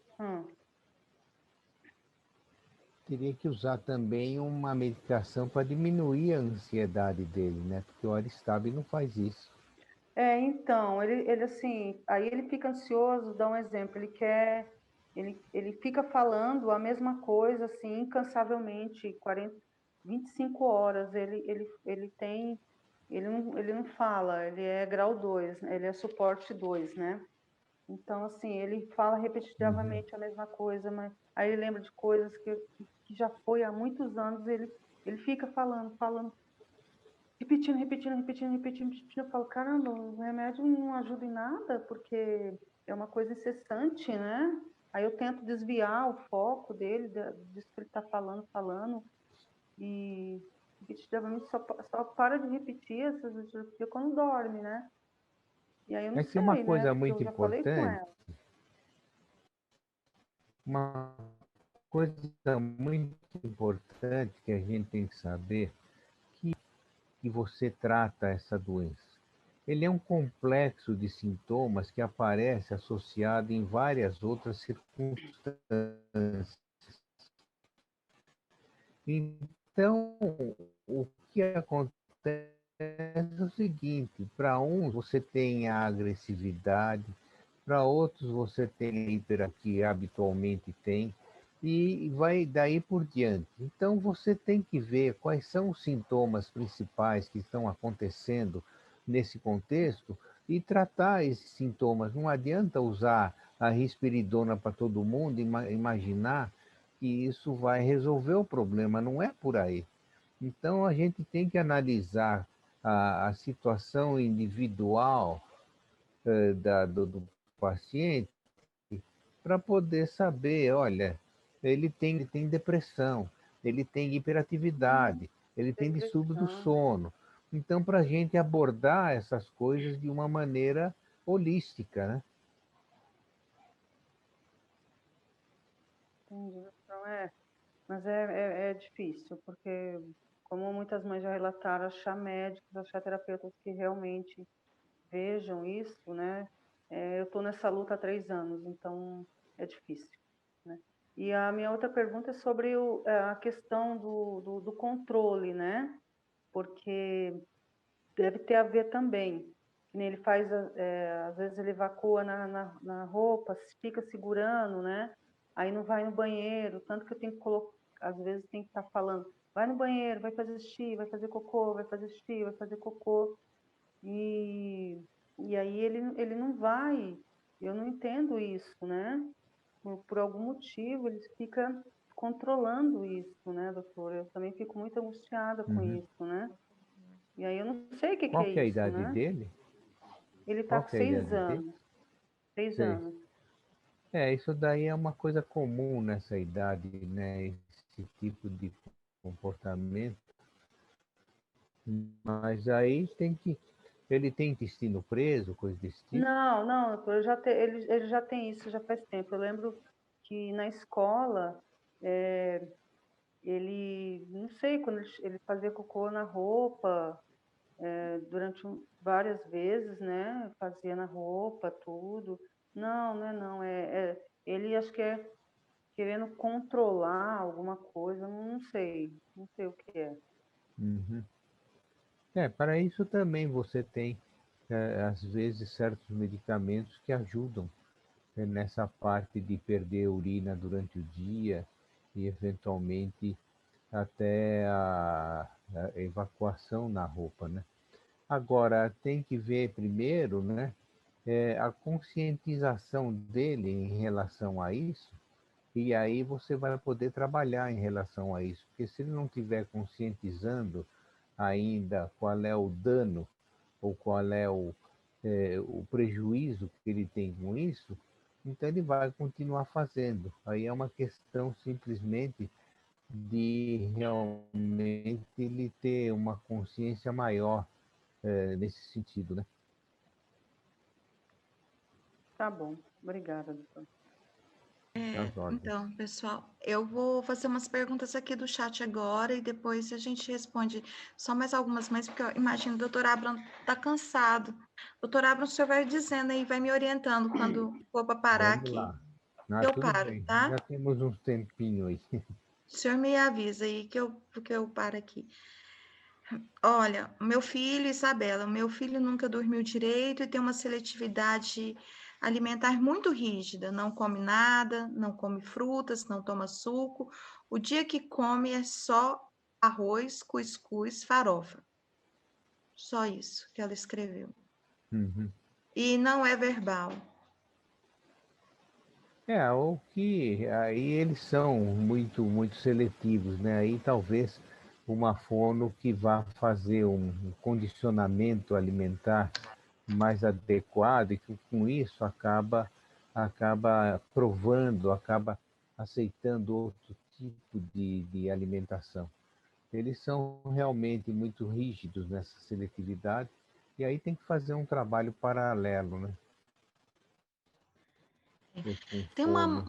uma medicação para diminuir a ansiedade dele, né? Porque o Aristab não faz isso. Então, ele assim, aí ele fica ansioso, dá um exemplo, ele fica falando a mesma coisa, assim, incansavelmente, 25 horas, ele não fala, ele é grau 2, né? Ele é suporte 2, né? Então, assim, ele fala repetitivamente a mesma coisa, mas aí ele lembra de coisas que já foi há muitos anos, ele fica falando, repetindo. Eu falo, caramba, o remédio não ajuda em nada, porque é uma coisa incessante, né? Aí eu tento desviar o foco dele, disso que ele está falando, e repetitivamente só para de repetir essas repetições quando dorme, né? E aí eu não Essa é uma sei, né? coisa Porque eu muito já falei com importante. ela. Uma coisa muito importante que a gente tem que saber que você trata essa doença. Ele é um complexo de sintomas que aparece associado em várias outras circunstâncias. Então, o que acontece é o seguinte: para uns você tem a agressividade, para outros você tem a hiper que habitualmente tem, e vai daí por diante. Então você tem que ver quais são os sintomas principais que estão acontecendo nesse contexto e tratar esses sintomas. Não adianta usar a risperidona para todo mundo, imaginar que isso vai resolver o problema, não é por aí. Então a gente tem que analisar a situação individual do paciente para poder saber, olha, ele tem depressão, ele tem hiperatividade, ele tem distúrbio do sono. Então, para a gente abordar essas coisas de uma maneira holística, né? Entendi. Então, mas é difícil, porque como muitas mães já relataram, achar médicos, achar terapeutas que realmente vejam isso, né? eu estou nessa luta há 3 anos, então é difícil, né? E a minha outra pergunta é sobre a questão do controle, né? Porque deve ter a ver também. Ele faz, às vezes ele evacua na roupa, fica segurando, né? Aí não vai no banheiro, tanto que eu tenho que colocar, às vezes tem que estar falando, vai no banheiro, vai fazer xixi, vai fazer cocô, vai fazer xixi, vai fazer cocô. E aí ele não vai, eu não entendo isso, né? Por algum motivo ele fica controlando isso, né, doutor? Eu também fico muito angustiada com isso, né? E aí eu não sei o que Qual é que é a isso, idade né? dele? Ele está Qual com que é a 6 idade dele? anos. 6 Sei. anos. Isso daí é uma coisa comum nessa idade, né? Esse tipo de comportamento. Mas aí ele tem intestino preso, coisa desse tipo? Não, doutor, ele já tem isso já faz tempo. Eu lembro que na escola, ele, não sei, quando ele fazia cocô na roupa, durante várias vezes, né? Fazia na roupa, tudo. Não. Ele acho que é querendo controlar alguma coisa, não sei o que é. Uhum. Para isso também você tem, às vezes, certos medicamentos que ajudam nessa parte de perder urina durante o dia e, eventualmente, até a evacuação na roupa, né? Agora, tem que ver primeiro, né, a conscientização dele em relação a isso, e aí você vai poder trabalhar em relação a isso, porque se ele não estiver conscientizando ainda qual é o dano ou qual é o prejuízo que ele tem com isso, então ele vai continuar fazendo. Aí é uma questão simplesmente de realmente ele ter uma consciência maior nesse sentido, né? Tá bom, obrigada, doutor. As ordens. Então, pessoal, eu vou fazer umas perguntas aqui do chat agora e depois a gente responde só mais algumas, mas porque eu imagino que o doutor Abraham está cansado. Doutor Abraham, o senhor vai dizendo aí, vai me orientando quando for para parar Vamos aqui. lá. Eu Tudo paro, bem, tá? já temos uns tempinho aí. O senhor me avisa aí porque eu paro aqui. Olha, meu filho, Isabela, meu filho nunca dormiu direito e tem uma seletividade alimentar muito rígida. Não come nada, não come frutas, não toma suco. O dia que come é só arroz, cuscuz, farofa. Só isso que ela escreveu. Uhum. E não é verbal. O que aí eles são muito, muito seletivos, né? Aí talvez uma fono que vá fazer um condicionamento alimentar mais adequado e que com isso acaba provando, acaba aceitando outro tipo de alimentação. Eles são realmente muito rígidos nessa seletividade e aí tem que fazer um trabalho paralelo, né? Com Tem fono.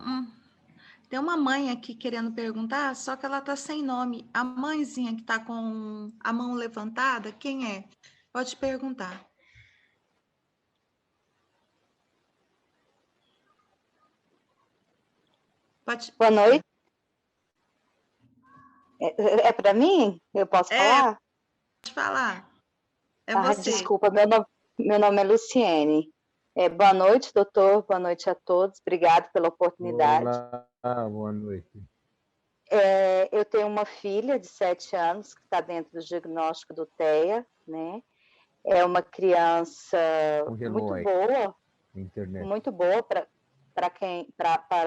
tem uma mãe aqui querendo perguntar, só que ela está sem nome. A mãezinha que está com a mão levantada, quem é? Pode perguntar. Pode. Boa noite. É para mim? Eu posso falar? Pode falar. É você. Desculpa, meu nome é Luciene. Boa noite, doutor. Boa noite a todos. Obrigado pela oportunidade. Olá, boa noite. Eu tenho uma filha de 7 anos que está dentro do diagnóstico do TEA, né? É uma criança muito boa para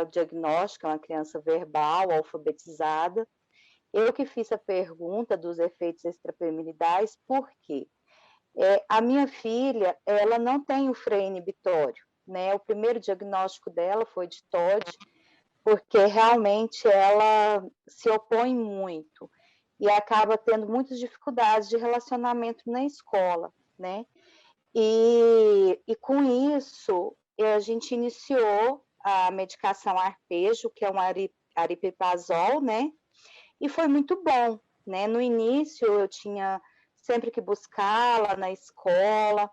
o diagnóstico, é uma criança verbal, alfabetizada. Eu que fiz a pergunta dos efeitos extrapyramidais, por quê? A minha filha, ela não tem o freio inibitório, né? O primeiro diagnóstico dela foi de TOD, porque realmente ela se opõe muito e acaba tendo muitas dificuldades de relacionamento na escola, né? E com isso, a gente iniciou a medicação arpejo, que é um aripiprazol, né? E foi muito bom, né? No início, eu tinha sempre que buscá-la na escola,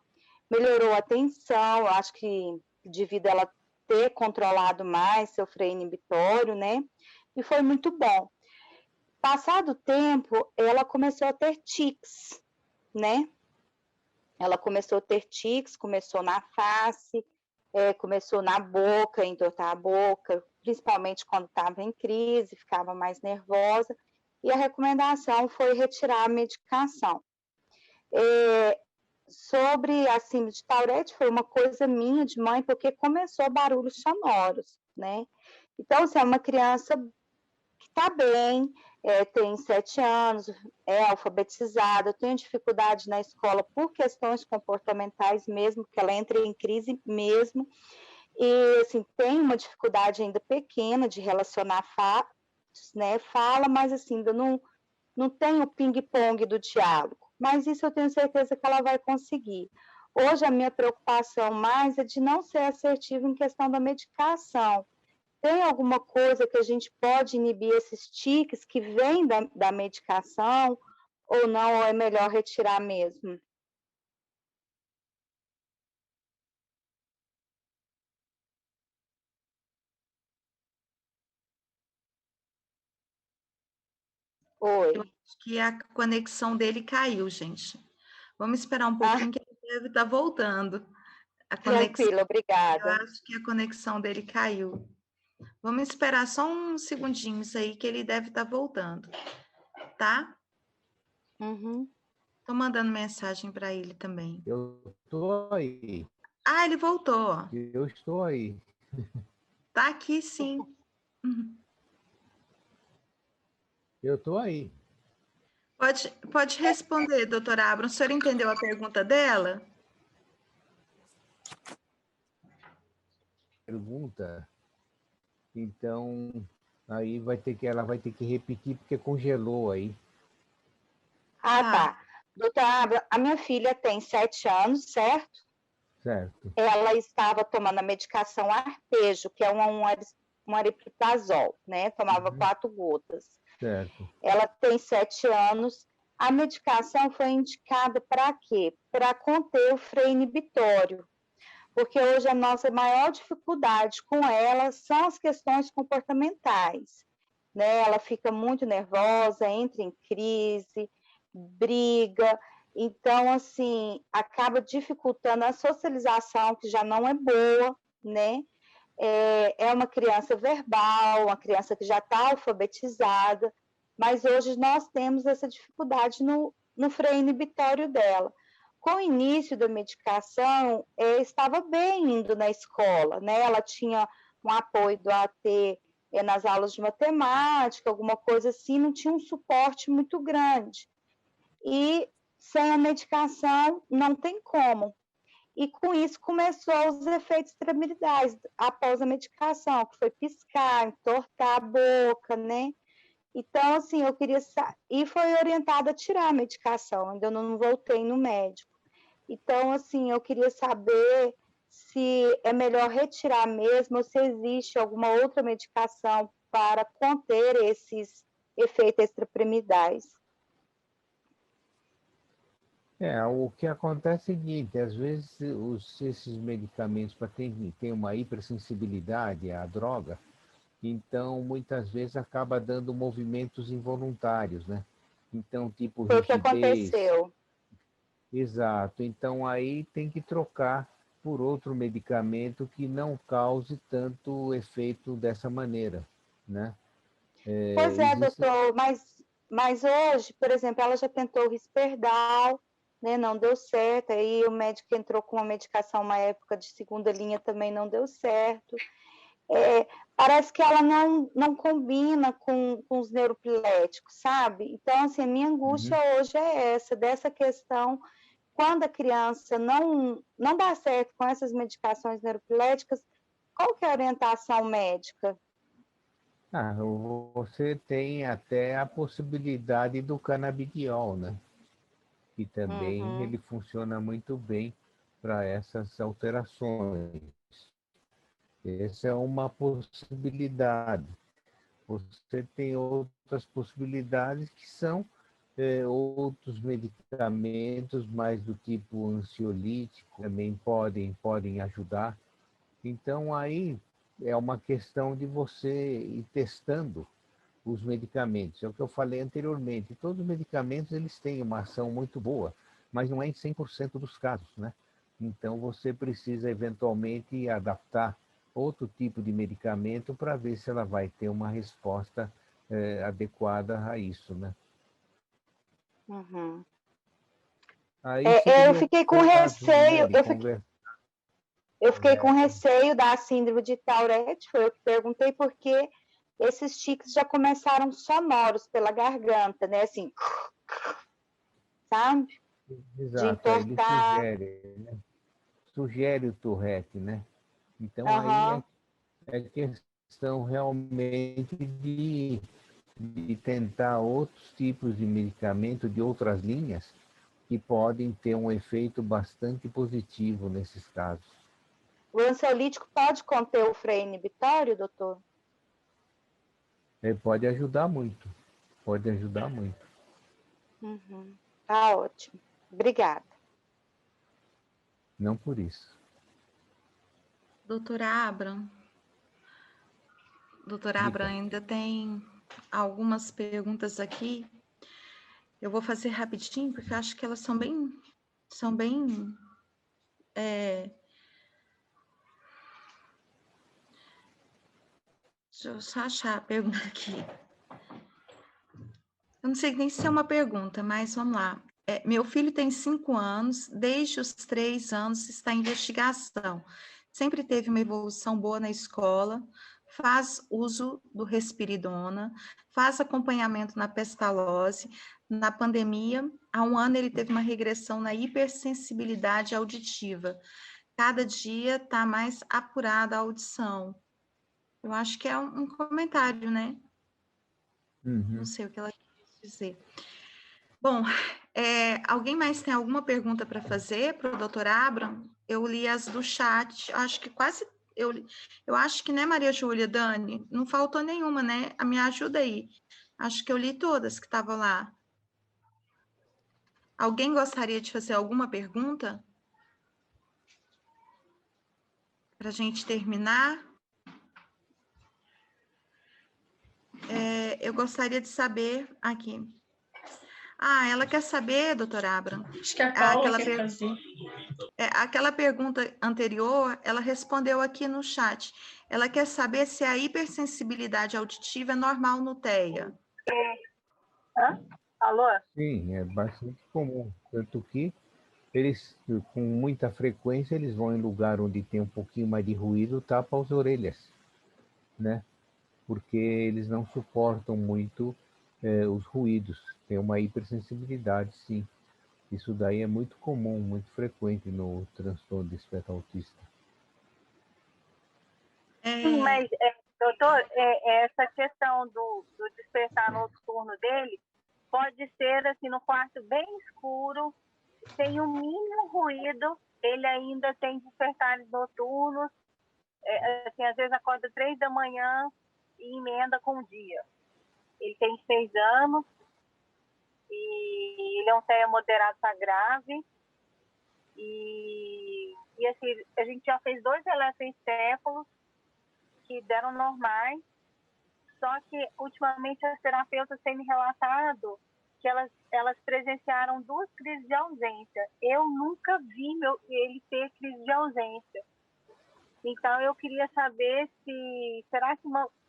melhorou a atenção, acho que devido a ela ter controlado mais seu freio inibitório, né? E foi muito bom. Passado o tempo, ela começou a ter tics, né? Ela começou a ter tics, começou na face, começou na boca, entortar a boca, principalmente quando estava em crise, ficava mais nervosa, e a recomendação foi retirar a medicação. Sobre a síndrome de Tourette, foi uma coisa minha de mãe, porque começou barulhos sonoros, né? Então, assim, é uma criança que está bem, tem 7 anos, é alfabetizada, tem dificuldade na escola por questões comportamentais mesmo, que ela entra em crise mesmo, e assim, tem uma dificuldade ainda pequena de relacionar fatos, né? Fala, mas assim, ainda não tem o ping-pong do diálogo, mas isso eu tenho certeza que ela vai conseguir. Hoje a minha preocupação mais é de não ser assertiva em questão da medicação. Tem alguma coisa que a gente pode inibir esses tiques que vêm da medicação ou não, ou é melhor retirar mesmo? Oi. Eu acho que a conexão dele caiu, gente. Vamos esperar um pouquinho que ele deve estar voltando. Tranquilo, obrigada. Eu acho que a conexão dele caiu. Vamos esperar só uns segundinhos aí que ele deve estar voltando, tá? Tô mandando mensagem para ele também. Eu estou aí. Ah, ele voltou. Eu estou aí. Tá aqui, sim. Eu estou aí. Pode responder, doutora Abram. O senhor entendeu a pergunta dela? Pergunta. Então, aí ela vai ter que repetir, porque congelou aí. Tá. Doutora Abra, a minha filha tem 7 anos, certo? Certo. Ela estava tomando a medicação arpejo, que é um aripiprazol, né? Tomava 4 gotas. Certo. Ela tem 7 anos. A medicação foi indicada para quê? Para conter o freio inibitório. Porque hoje a nossa maior dificuldade com ela são as questões comportamentais, né? Ela fica muito nervosa, entra em crise, briga, então, assim, acaba dificultando a socialização, que já não é boa, né? É uma criança verbal, uma criança que já está alfabetizada, mas hoje nós temos essa dificuldade no freio inibitório dela. Com o início da medicação, estava bem indo na escola, né? Ela tinha um apoio do AT nas aulas de matemática, alguma coisa assim, não tinha um suporte muito grande. E sem a medicação não tem como. E com isso começou os efeitos extramirais após a medicação, que foi piscar, entortar a boca, né? Então, assim, eu queria... E foi orientada a tirar a medicação, ainda não voltei no médico. Então, assim, eu queria saber se é melhor retirar mesmo ou se existe alguma outra medicação para conter esses efeitos extrapyramidais. O que acontece é o seguinte, às vezes esses medicamentos para tem uma hipersensibilidade à droga, então muitas vezes acaba dando movimentos involuntários, né? Então, tipo Foi o que rigidez. aconteceu. Exato. Então aí tem que trocar por outro medicamento que não cause tanto efeito dessa maneira, né? Pois é, doutor, mas hoje, por exemplo, ela já tentou o Risperdal, né, não deu certo, aí o médico entrou com uma medicação uma época de segunda linha, também não deu certo. Parece que ela não combina com os neuropiléticos, sabe? Então, assim, a minha angústia hoje é dessa questão, quando a criança não dá certo com essas medicações neuropiléticas, qual que é a orientação médica? Você tem até a possibilidade do canabidiol, né? Que também ele funciona muito bem para essas alterações. Essa é uma possibilidade. Você tem outras possibilidades que são outros medicamentos mais do tipo ansiolítico, também podem ajudar, Então, aí é uma questão de você ir testando os medicamentos. É o que eu falei anteriormente. Todos os medicamentos eles têm uma ação muito boa, mas não é em 100% dos casos, né? Então, você precisa eventualmente adaptar outro tipo de medicamento para ver se ela vai ter uma resposta adequada a isso, né? Uhum. Aí Eu fiquei com receio, eu fiquei com receio da síndrome de Tourette, foi eu que perguntei, porque esses tiques já começaram sonoros pela garganta, né? Assim, sabe? Exato, de entortar. Sugere o Tourette, né? Então aí é questão realmente de tentar outros tipos de medicamento de outras linhas que podem ter um efeito bastante positivo nesses casos. O ansiolítico pode conter o freio inibitório, doutor? Ele pode ajudar muito. Pode ajudar muito. Uhum. Tá ótimo. Obrigada. Não por isso. Doutora Abram, ainda tem algumas perguntas aqui. Eu vou fazer rapidinho, porque eu acho que elas são bem deixa eu só achar a pergunta aqui. Eu não sei nem se é uma pergunta, mas vamos lá. Meu filho tem 5 anos, desde os 3 anos está em investigação. Sempre teve uma evolução boa na escola, faz uso do Risperidona, faz acompanhamento na pestalose. Na pandemia, há 1 ano ele teve uma regressão na hipersensibilidade auditiva. Cada dia está mais apurada a audição. Eu acho que é um comentário, né? Não sei o que ela quis dizer. Bom, alguém mais tem alguma pergunta para fazer para o doutor Abram? Eu li as do chat, acho que quase... Eu acho que, né, Maria Júlia, Dani? Não faltou nenhuma, né? Me ajuda aí. Acho que eu li todas que estavam lá. Alguém gostaria de fazer alguma pergunta? Para a gente terminar? Eu gostaria de saber aqui. Ela quer saber, doutora Abram. Acho que a Paula quer fazer. Aquela pergunta anterior, ela respondeu aqui no chat. Ela quer saber se a hipersensibilidade auditiva é normal no TEA. Alô? Sim, é bastante comum. Tanto que eles, com muita frequência, eles vão em lugar onde tem um pouquinho mais de ruído, tapa as orelhas, né? Porque eles não suportam muito os ruídos. Tem uma hipersensibilidade, sim. Isso daí é muito comum, muito frequente no transtorno de espectro autista. Sim, mas, doutor, essa questão do despertar noturno dele pode ser assim, no quarto bem escuro, tem um mínimo ruído, ele ainda tem despertares noturnos, assim, às vezes acorda 3 da manhã e emenda com o dia. Ele tem 6 anos e ele é um TEA moderado para grave. E assim, a gente já fez 2 eletroencéfalos que deram normais, só que ultimamente as terapeutas têm me relatado que elas presenciaram 2 crises de ausência. Eu nunca vi ele ter crise de ausência. Então eu queria saber se será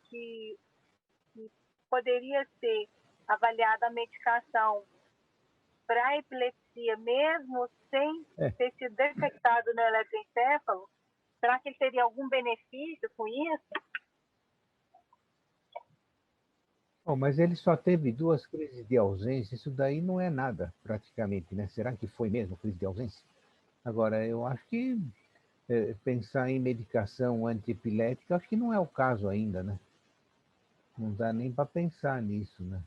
que poderia ser avaliada a medicação para epilepsia mesmo sem ter sido detectado no eletroencéfalo? Será que ele teria algum benefício com isso? Bom, mas ele só teve 2 crises de ausência, isso daí não é nada, praticamente, né? Será que foi mesmo crise de ausência? Agora, eu acho que pensar em medicação antiepilética, acho que não é o caso ainda, né? Não dá nem para pensar nisso, né?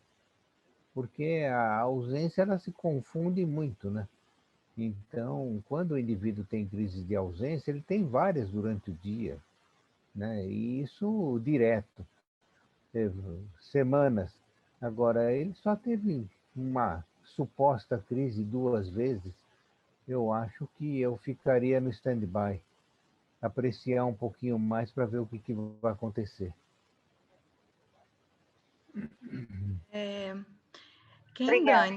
Porque a ausência, ela se confunde muito, né? Então, quando o indivíduo tem crise de ausência, ele tem várias durante o dia, né? E isso direto, semanas. Agora, ele só teve uma suposta crise 2 vezes. Eu acho que eu ficaria no stand-by. apreciar um pouquinho mais para ver o que vai acontecer. Quem, Obrigada.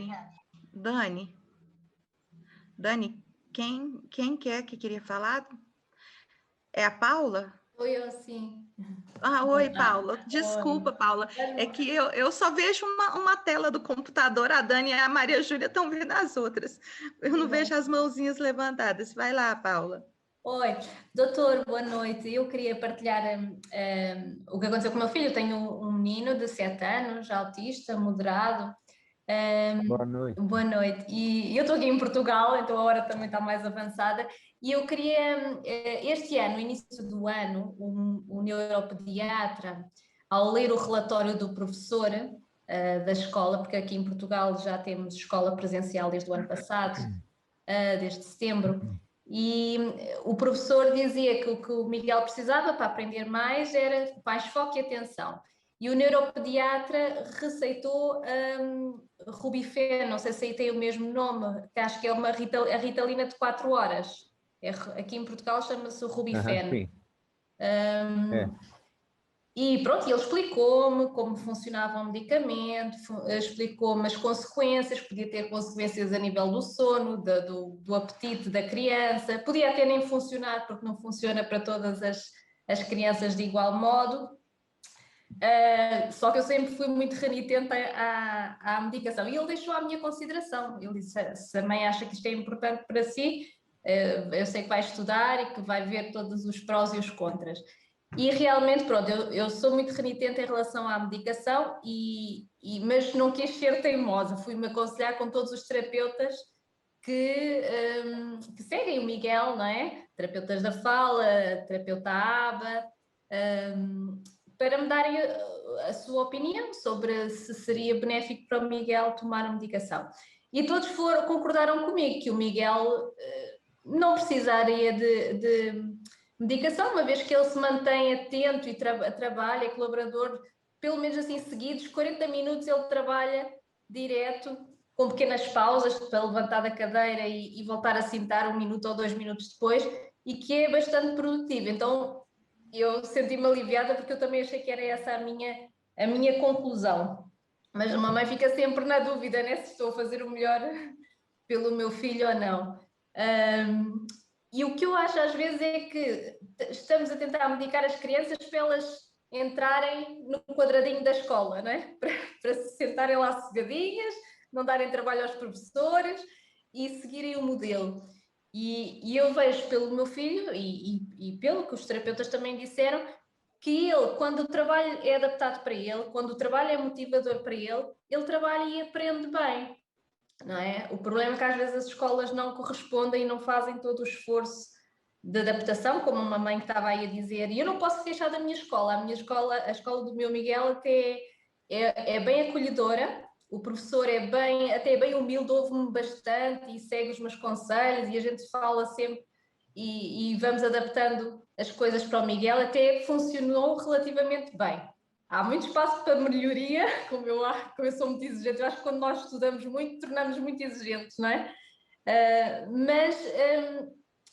Dani, quem que queria falar? É a Paula? Oi, eu sim. Oi, Paula. Desculpa, Paula. É que eu só vejo uma tela do computador, a Dani e a Maria Júlia estão vendo as outras. Eu não vejo as mãozinhas levantadas. Vai lá, Paula. Oi, doutor, boa noite. Eu queria partilhar o que aconteceu com o meu filho. Eu tenho um menino de 7 anos, autista, moderado. Boa noite. Boa noite. E eu estou aqui em Portugal, então a hora também está mais avançada. E eu queria, este ano, no início do ano, o neuropediatra, ao ler o relatório do professor da escola, porque aqui em Portugal já temos escola presencial desde o ano passado, desde setembro, e o professor dizia que o que o Miguel precisava para aprender mais era mais foco e atenção. E o neuropediatra receitou Rubifén, não sei se aí tem o mesmo nome, que acho que é a Ritalina de 4 horas. Aqui em Portugal chama-se o Rubifén. Sim. E pronto, ele explicou-me como funcionava o medicamento, explicou-me as consequências, podia ter consequências a nível do sono, do apetite da criança, podia até nem funcionar, porque não funciona para todas as crianças de igual modo. Só que eu sempre fui muito renitente à medicação, e ele deixou à minha consideração. Ele disse, se a mãe acha que isto é importante para si, eu sei que vai estudar e que vai ver todos os prós e os contras. E realmente, pronto, eu sou muito renitente em relação à medicação, mas não quis ser teimosa, fui-me aconselhar com todos os terapeutas que seguem o Miguel, não é? Terapeutas da fala, terapeuta ABA, para me darem a sua opinião sobre se seria benéfico para o Miguel tomar a medicação. E todos concordaram comigo que o Miguel não precisaria de medicação, uma vez que ele se mantém atento e trabalha, é colaborador, pelo menos assim seguidos, 40 minutos ele trabalha direto, com pequenas pausas para levantar da cadeira e voltar a sentar 1 minuto ou 2 minutos depois, e que é bastante produtivo. Então eu senti-me aliviada, porque eu também achei que era essa a minha conclusão. Mas a mamãe fica sempre na dúvida, né, se estou a fazer o melhor pelo meu filho ou não. E o que eu acho às vezes é que estamos a tentar medicar as crianças para elas entrarem no quadradinho da escola, não é? Para se sentarem lá sossegadinhas, não darem trabalho aos professores e seguirem o modelo. E eu vejo pelo meu filho e pelo que os terapeutas também disseram, que ele, quando o trabalho é adaptado para ele, quando o trabalho é motivador para ele trabalha e aprende bem, não é? O problema é que às vezes as escolas não correspondem e não fazem todo o esforço de adaptação, como uma mãe que estava aí a dizer, e eu não posso queixar da minha escola, a escola do meu Miguel até é bem acolhedora, o professor até bem humilde, ouve-me bastante e segue os meus conselhos, e a gente fala sempre e vamos adaptando as coisas para o Miguel, até funcionou relativamente bem. Há muito espaço para melhoria, como eu sou muito exigente. Eu acho que quando nós estudamos muito, tornamos muito exigentes, não é? Mas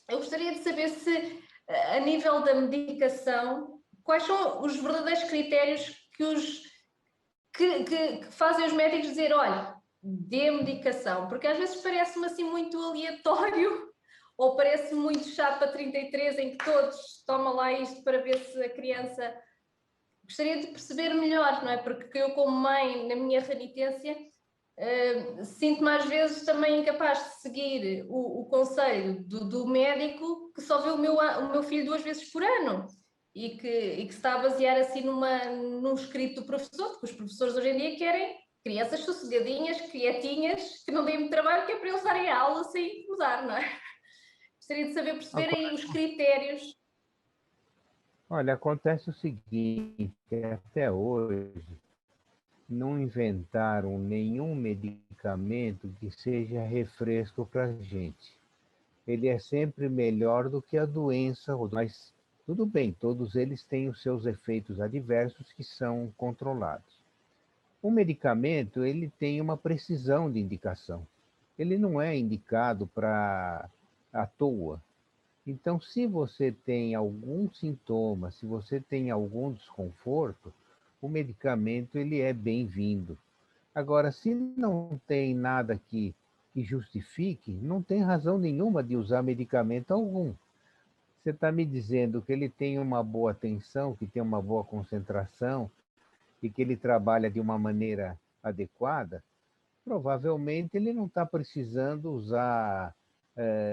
eu gostaria de saber se, a nível da medicação, quais são os verdadeiros critérios que fazem os médicos dizer, olha, dê medicação, porque às vezes parece-me assim muito aleatório, ou parece muito chapa 33, em que todos tomam lá isto para ver se a criança... Gostaria de perceber melhor, não é? Porque eu, como mãe, na minha renitência, sinto-me às vezes também incapaz de seguir o conselho do médico, que só vê o meu filho 2 vezes por ano e que se está a basear assim num escrito do professor, porque os professores hoje em dia querem crianças sossegadinhas, quietinhas, que não deem muito trabalho, que é para eles darem a aula sem mudar, não é? Gostaria de saber, perceber aí os critérios. Olha, acontece o seguinte, que até hoje não inventaram nenhum medicamento que seja refresco para a gente. Ele é sempre melhor do que a doença, mas tudo bem, todos eles têm os seus efeitos adversos que são controlados. O medicamento, ele tem uma precisão de indicação. Ele não é indicado à toa. Então, se você tem algum sintoma, se você tem algum desconforto, o medicamento ele é bem-vindo. Agora, se não tem nada que justifique, não tem razão nenhuma de usar medicamento algum. Você está me dizendo que ele tem uma boa atenção, que tem uma boa concentração e que ele trabalha de uma maneira adequada, provavelmente ele não está precisando usar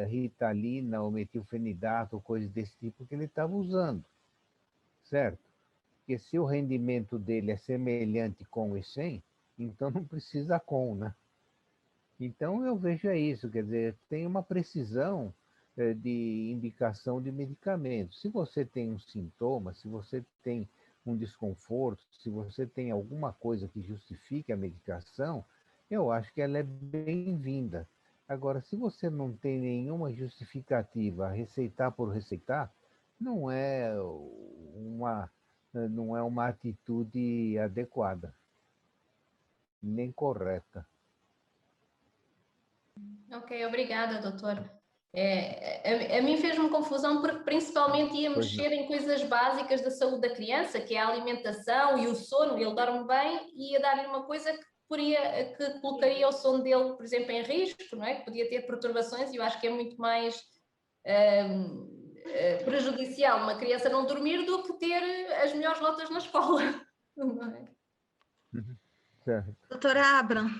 Ritalina ou metilfenidato ou coisas desse tipo que ele estava usando, certo? Porque se o rendimento dele é semelhante com e sem, então não precisa com, né? Então eu vejo isso, quer dizer, tem uma precisão de indicação de medicamentos. Se você tem um sintoma, se você tem um desconforto, se você tem alguma coisa que justifique a medicação, eu acho que ela é bem-vinda. Agora, se você não tem nenhuma justificativa, receitar por receitar, não é uma atitude adequada, nem correta. Ok, obrigada, doutor. A mim fez-me confusão porque principalmente ia mexer em coisas básicas da saúde da criança, que é a alimentação e o sono, ele dorme bem, e ia dar-lhe uma coisa que colocaria o sono dele, por exemplo, em risco, não é? Que podia ter perturbações, e eu acho que é muito mais prejudicial uma criança não dormir do que ter as melhores notas na escola, não é? Certo. Doutora Abram,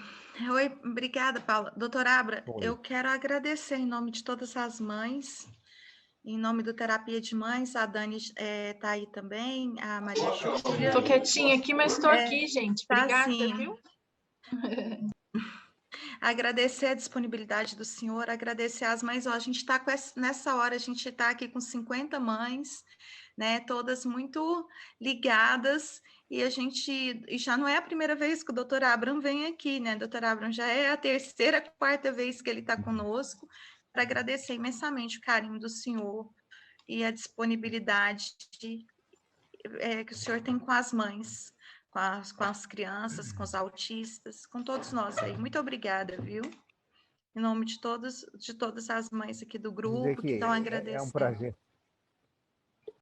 oi, obrigada, Paula. Doutora Abram, eu quero agradecer em nome de todas as mães, em nome do Terapia de Mães, a Dani está aí também, a Maria Júlia. Estou quietinha aqui, mas estou aqui, gente. Obrigada, assim, viu? Agradecer a disponibilidade do senhor, agradecer às mães. Ó, a gente está nessa hora, a gente está aqui com 50 mães, né? Todas muito ligadas, e já não é a primeira vez que o doutor Abram vem aqui, né? Doutor Abram já é a terceira, quarta vez que ele está conosco, para agradecer imensamente o carinho do senhor e a disponibilidade que o senhor tem com as mães, com as crianças, com os autistas, com todos nós aí. Muito obrigada, viu? Em nome de todas as mães aqui do grupo que estão agradecendo.